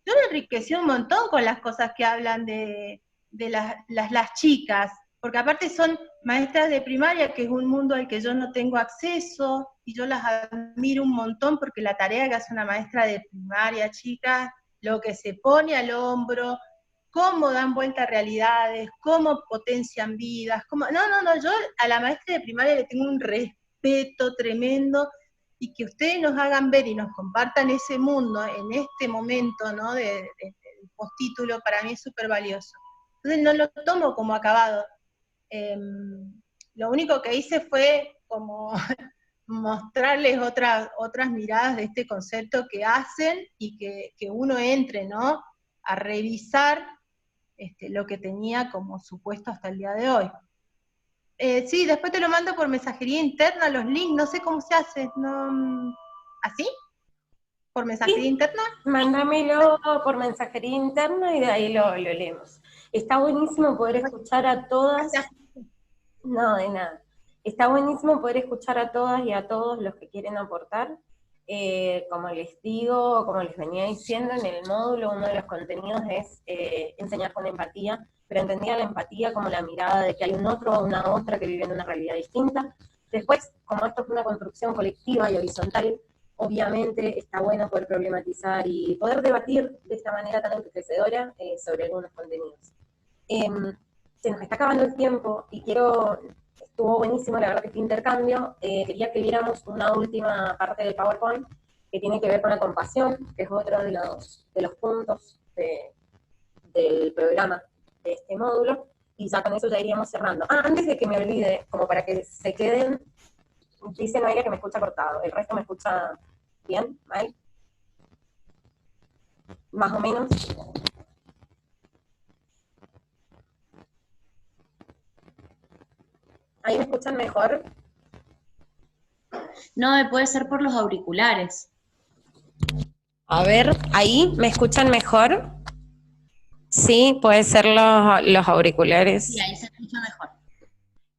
Yo me enriquecí un montón con las cosas que hablan de las chicas, porque aparte son maestras de primaria, que es un mundo al que yo no tengo acceso, y yo las admiro un montón, porque la tarea que hace una maestra de primaria, chicas, lo que se pone al hombro, cómo dan vuelta a realidades, cómo potencian vidas, yo a la maestra de primaria le tengo un respeto tremendo, y que ustedes nos hagan ver y nos compartan ese mundo en este momento, ¿no?, del postítulo, para mí es súper valioso. Entonces no lo tomo como acabado. Lo único que hice fue como mostrarles otras miradas de este concepto que hacen, y que uno entre, ¿no?, a revisar lo que tenía como supuesto hasta el día de hoy. Sí, después te lo mando por mensajería interna, los links, no sé cómo se hace, ¿no? ¿Así? ¿Por mensajería interna? Mándamelo por mensajería interna y de ahí lo leemos. Está buenísimo poder escuchar a todas. No, de nada. Está buenísimo poder escuchar a todas y a todos los que quieren aportar. Como les digo, como les venía diciendo, en el módulo uno de los contenidos es enseñar con empatía, pero entendía la empatía como la mirada de que hay un otro o una otra que vive en una realidad distinta. Después, como esto es una construcción colectiva y horizontal, obviamente está bueno poder problematizar y poder debatir de esta manera tan enriquecedora sobre algunos contenidos. Se nos está acabando el tiempo y estuvo buenísimo la verdad este intercambio. Quería que viéramos una última parte del PowerPoint que tiene que ver con la compasión, que es otro de los puntos del programa de este módulo, y ya con eso ya iríamos cerrando. Antes de que me olvide, como para que se queden, dice Noelia que me escucha cortado, el resto me escucha bien, ¿vale? Más o menos. ¿Ahí me escuchan mejor? No, puede ser por los auriculares. A ver, ¿ahí me escuchan mejor? Sí, puede ser los auriculares. Sí, ahí se escucha mejor.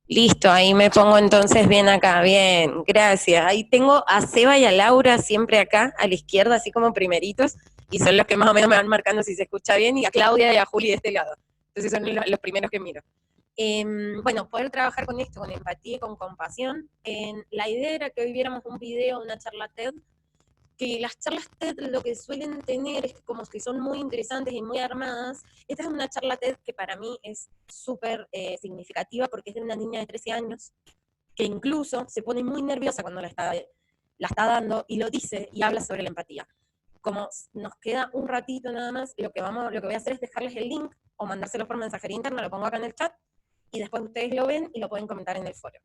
Listo, ahí me pongo entonces bien acá, bien, gracias. Ahí tengo a Seba y a Laura siempre acá, a la izquierda, así como primeritos, y son los que más o menos me van marcando si se escucha bien, y a Claudia y a Juli de este lado. Entonces son los primeros que miro. Bueno, poder trabajar con esto, con empatía y con compasión. La idea era que hoy viéramos un video, una charla TED, que las charlas TED lo que suelen tener es como que son muy interesantes y muy armadas. Esta es una charla TED que para mí es súper significativa porque es de una niña de 13 años que incluso se pone muy nerviosa cuando la está dando y lo dice y habla sobre la empatía. Como nos queda un ratito nada más, lo que voy a hacer es dejarles el link o mandárselo por mensajería interna, lo pongo acá en el chat, y después ustedes lo ven y lo pueden comentar en el foro.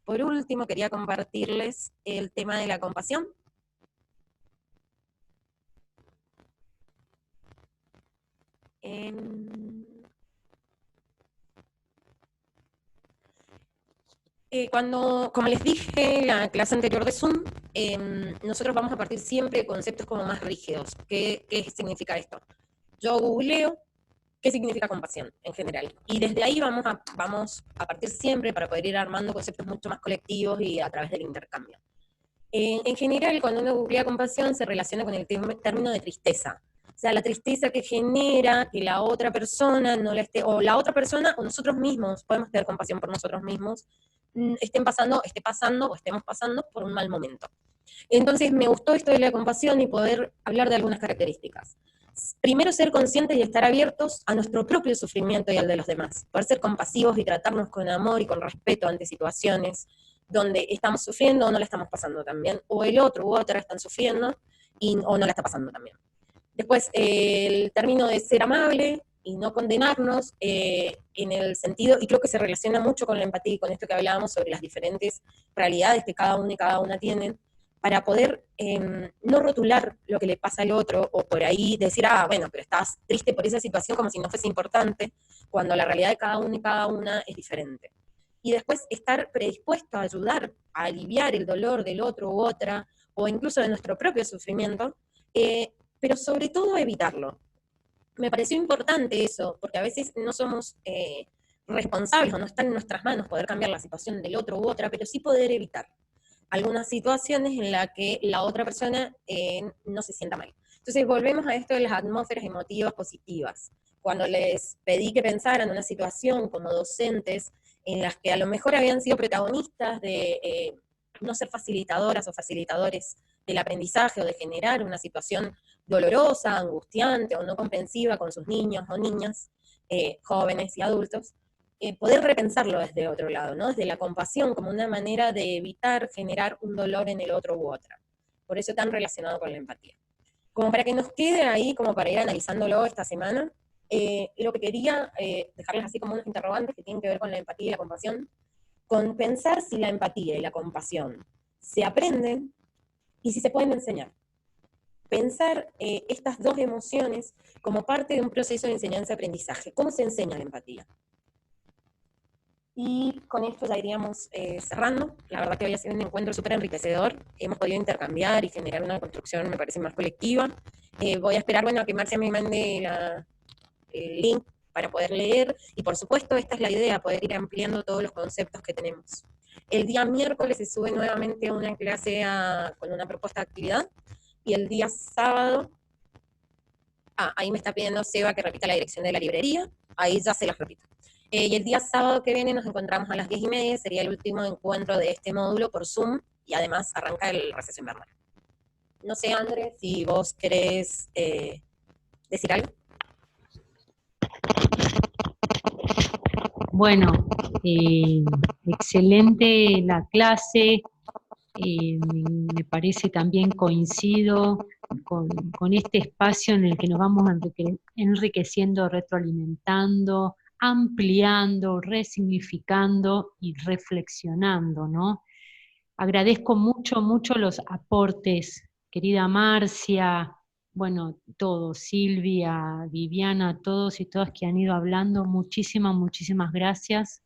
Por último, quería compartirles el tema de la compasión. Como les dije en la clase anterior de Zoom, nosotros vamos a partir siempre de conceptos como más rígidos. ¿Qué significa esto? Yo googleo qué significa compasión en general. Y desde ahí vamos a partir siempre para poder ir armando conceptos mucho más colectivos y a través del intercambio. En general, cuando uno googlea compasión, se relaciona con el término de tristeza. O sea, la tristeza que genera que la otra persona no la esté, o la otra persona, o nosotros mismos, podemos tener compasión por nosotros mismos, esté pasando o estemos pasando por un mal momento. Entonces me gustó esto de la compasión y poder hablar de algunas características. Primero, ser conscientes y estar abiertos a nuestro propio sufrimiento y al de los demás. Poder ser compasivos y tratarnos con amor y con respeto ante situaciones donde estamos sufriendo o no la estamos pasando también, o el otro u otra están sufriendo o no la está pasando también. Después, el término de ser amable y no condenarnos en el sentido, y creo que se relaciona mucho con la empatía y con esto que hablábamos sobre las diferentes realidades que cada uno y cada una tienen, para poder no rotular lo que le pasa al otro, o por ahí decir, bueno, pero estás triste por esa situación como si no fuese importante, cuando la realidad de cada uno y cada una es diferente. Y después estar predispuesto a ayudar, a aliviar el dolor del otro u otra, o incluso de nuestro propio sufrimiento, pero sobre todo evitarlo. Me pareció importante eso, porque a veces no somos responsables o no está en nuestras manos poder cambiar la situación del otro u otra, pero sí poder evitar algunas situaciones en las que la otra persona no se sienta mal. Entonces volvemos a esto de las atmósferas emotivas positivas. Cuando les pedí que pensaran una situación como docentes en las que a lo mejor habían sido protagonistas de no ser facilitadoras o facilitadores del aprendizaje o de generar una situación dolorosa, angustiante o no comprensiva con sus niños o niñas, jóvenes y adultos, poder repensarlo desde otro lado, ¿no? Desde la compasión como una manera de evitar generar un dolor en el otro u otra. Por eso tan relacionado con la empatía. Como para que nos quede ahí, como para ir analizándolo esta semana, lo que quería dejarles así como unos interrogantes que tienen que ver con la empatía y la compasión, con pensar si la empatía y la compasión se aprenden y si se pueden enseñar. Pensar estas dos emociones como parte de un proceso de enseñanza-aprendizaje. ¿Cómo se enseña la empatía? Y con esto ya iríamos cerrando. La verdad que hoy ha sido un encuentro súper enriquecedor. Hemos podido intercambiar y generar una construcción, me parece, más colectiva. Voy a esperar, bueno, a que Marcia me mande el link para poder leer. Y por supuesto, esta es la idea, poder ir ampliando todos los conceptos que tenemos. El día miércoles se sube nuevamente una clase con una propuesta de actividad. Y el día sábado, ahí me está pidiendo Seba que repita la dirección de la librería. Ahí ya se las repito. Y el día sábado que viene nos encontramos a las 10:30, sería el último encuentro de este módulo por Zoom, y además arranca el receso invernal. No sé, Andrés, si vos querés decir algo. Bueno, excelente la clase, me parece también coincido con este espacio en el que nos vamos enriqueciendo, retroalimentando, ampliando, resignificando y reflexionando, ¿no? Agradezco mucho, mucho los aportes, querida Marcia, bueno, todos, Silvia, Viviana, todos y todas que han ido hablando, muchísimas, muchísimas gracias.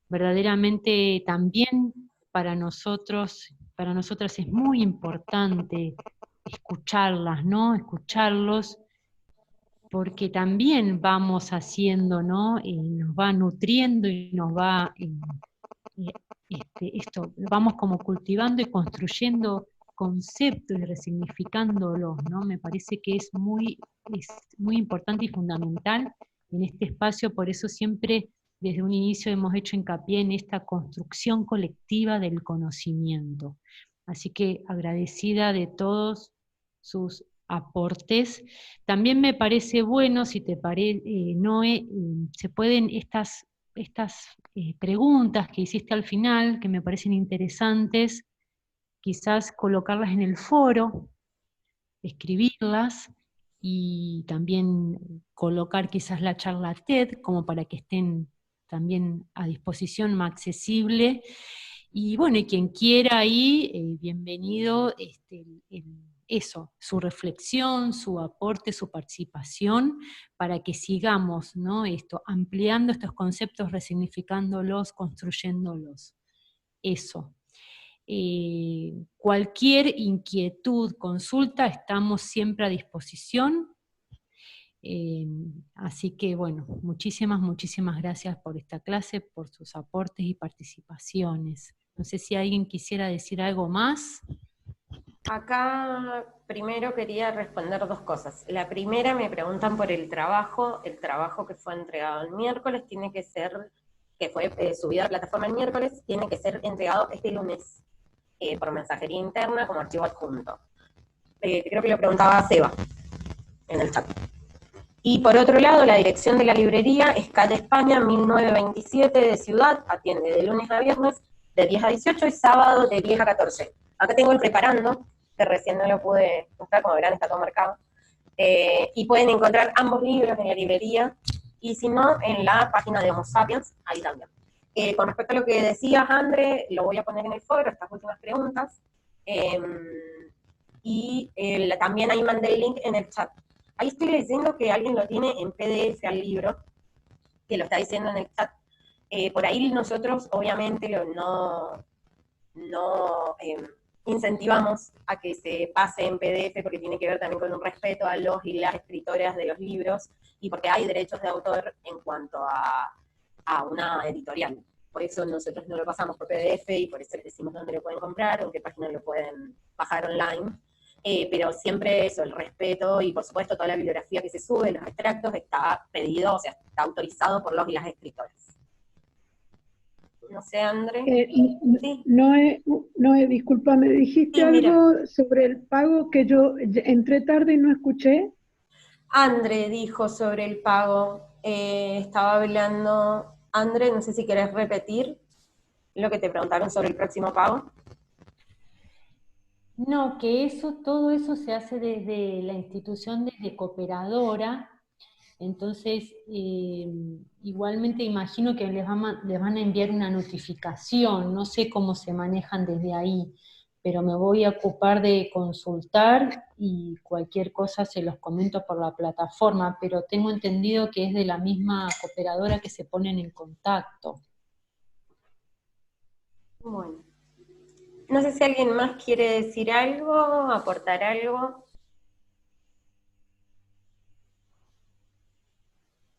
Verdaderamente también para nosotros, para nosotras es muy importante escucharlas, ¿no? Escucharlos, porque también vamos haciendo, ¿no? Nos va nutriendo y nos va, vamos como cultivando y construyendo conceptos y resignificándolos, ¿no? Me parece que es muy importante y fundamental en este espacio, por eso siempre desde un inicio hemos hecho hincapié en esta construcción colectiva del conocimiento. Así que agradecida de todos sus aportes. También me parece bueno, si te parece, Noé, se pueden estas preguntas que hiciste al final, que me parecen interesantes, quizás colocarlas en el foro, escribirlas, y también colocar quizás la charla TED, como para que estén también a disposición, más accesible. Y bueno, y quien quiera ahí, bienvenido, eso, su reflexión, su aporte, su participación, para que sigamos, ¿no? Ampliando estos conceptos, resignificándolos, construyéndolos. Eso. Cualquier inquietud, consulta, estamos siempre a disposición. Así que bueno, muchísimas gracias por esta clase, por sus aportes y participaciones. No sé si alguien quisiera decir algo más. Acá primero quería responder dos cosas. La primera, me preguntan por el trabajo que fue entregado el miércoles tiene que ser, que fue subido a la plataforma el miércoles, tiene que ser entregado este lunes por mensajería interna como archivo adjunto. Creo que lo preguntaba Seba en el chat. Y por otro lado, la dirección de la librería es calle España 1927 de Ciudad, atiende de lunes a viernes de 10 a 18 y sábado de 10 a 14. Acá tengo el preparando, que recién no lo pude mostrar, como verán está todo marcado. Y pueden encontrar ambos libros en la librería, y si no, en la página de Homo Sapiens, ahí también. Con respecto a lo que decías, André, lo voy a poner en el foro, estas últimas preguntas. También ahí mandé el link en el chat. Ahí estoy leyendo que alguien lo tiene en PDF al libro, que lo está diciendo en el chat. Por ahí nosotros, obviamente, no incentivamos a que se pase en PDF, porque tiene que ver también con un respeto a los y las escritoras de los libros, y porque hay derechos de autor en cuanto a una editorial. Por eso nosotros no lo pasamos por PDF, y por eso les decimos dónde lo pueden comprar, o en qué página lo pueden bajar online. Pero siempre eso, el respeto, y por supuesto toda la bibliografía que se sube, los extractos, está pedido, o sea, está autorizado por los y las escritoras. No sé, André. ¿Sí? Noé, discúlpame, dijiste algo sobre el pago que yo entré tarde y no escuché. André dijo sobre el pago, estaba hablando, André, no sé si querés repetir lo que te preguntaron sobre el próximo pago. No, que todo eso se hace desde la institución, desde Cooperadora. Entonces, igualmente imagino que les van a enviar una notificación, no sé cómo se manejan desde ahí, pero me voy a ocupar de consultar y cualquier cosa se los comento por la plataforma, pero tengo entendido que es de la misma Cooperadora que se ponen en contacto. Bueno. No sé si alguien más quiere decir algo, aportar algo.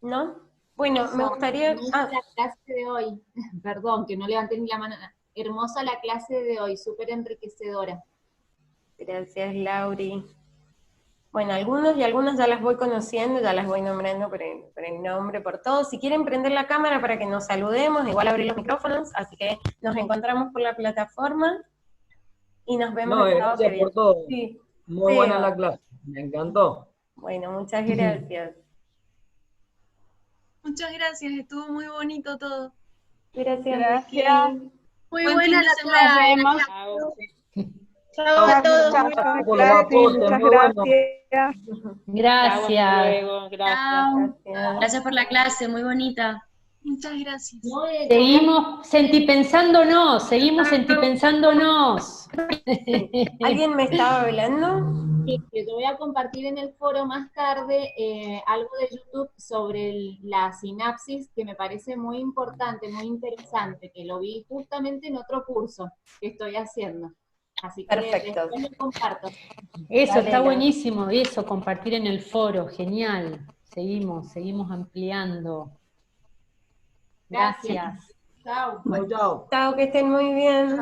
¿No? Bueno, me gustaría... Hermosa la clase de hoy, perdón, que no levanté ni la mano. Hermosa la clase de hoy, súper enriquecedora. Gracias, Lauri. Bueno, algunos y algunas ya las voy conociendo, ya las voy nombrando por el nombre, por todo. Si quieren prender la cámara para que nos saludemos, igual abrir los micrófonos, así que nos encontramos por la plataforma y nos vemos el sábado que viene. Gracias por todo. Sí. Muy buena la clase, me encantó. Bueno, muchas gracias. Muchas gracias, estuvo muy bonito todo. Gracias. Muy Buen buena fin de la semana. clase. Chao a todos. Muchas gracias. Gracias. Gracias por la clase, muy bonita. Muchas gracias. Seguimos sentipensándonos. ¿Alguien me estaba hablando? Sí, que te voy a compartir en el foro más tarde algo de YouTube sobre la sinapsis que me parece muy importante, muy interesante, que lo vi justamente en otro curso que estoy haciendo. Así que perfecto. Después lo comparto. Eso, está buenísimo, eso, compartir en el foro, genial. Seguimos ampliando. Gracias. Chao. Chao, que estén muy bien.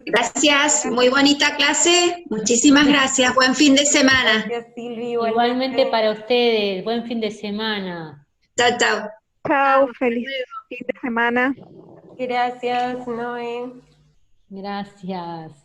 Gracias, muy bonita clase. Muchísimas gracias. Buen fin de semana. Gracias, Silvi. Igualmente para ustedes. Buen fin de semana. Chao, chao. Chao, feliz fin de semana. Gracias, Noé. Gracias.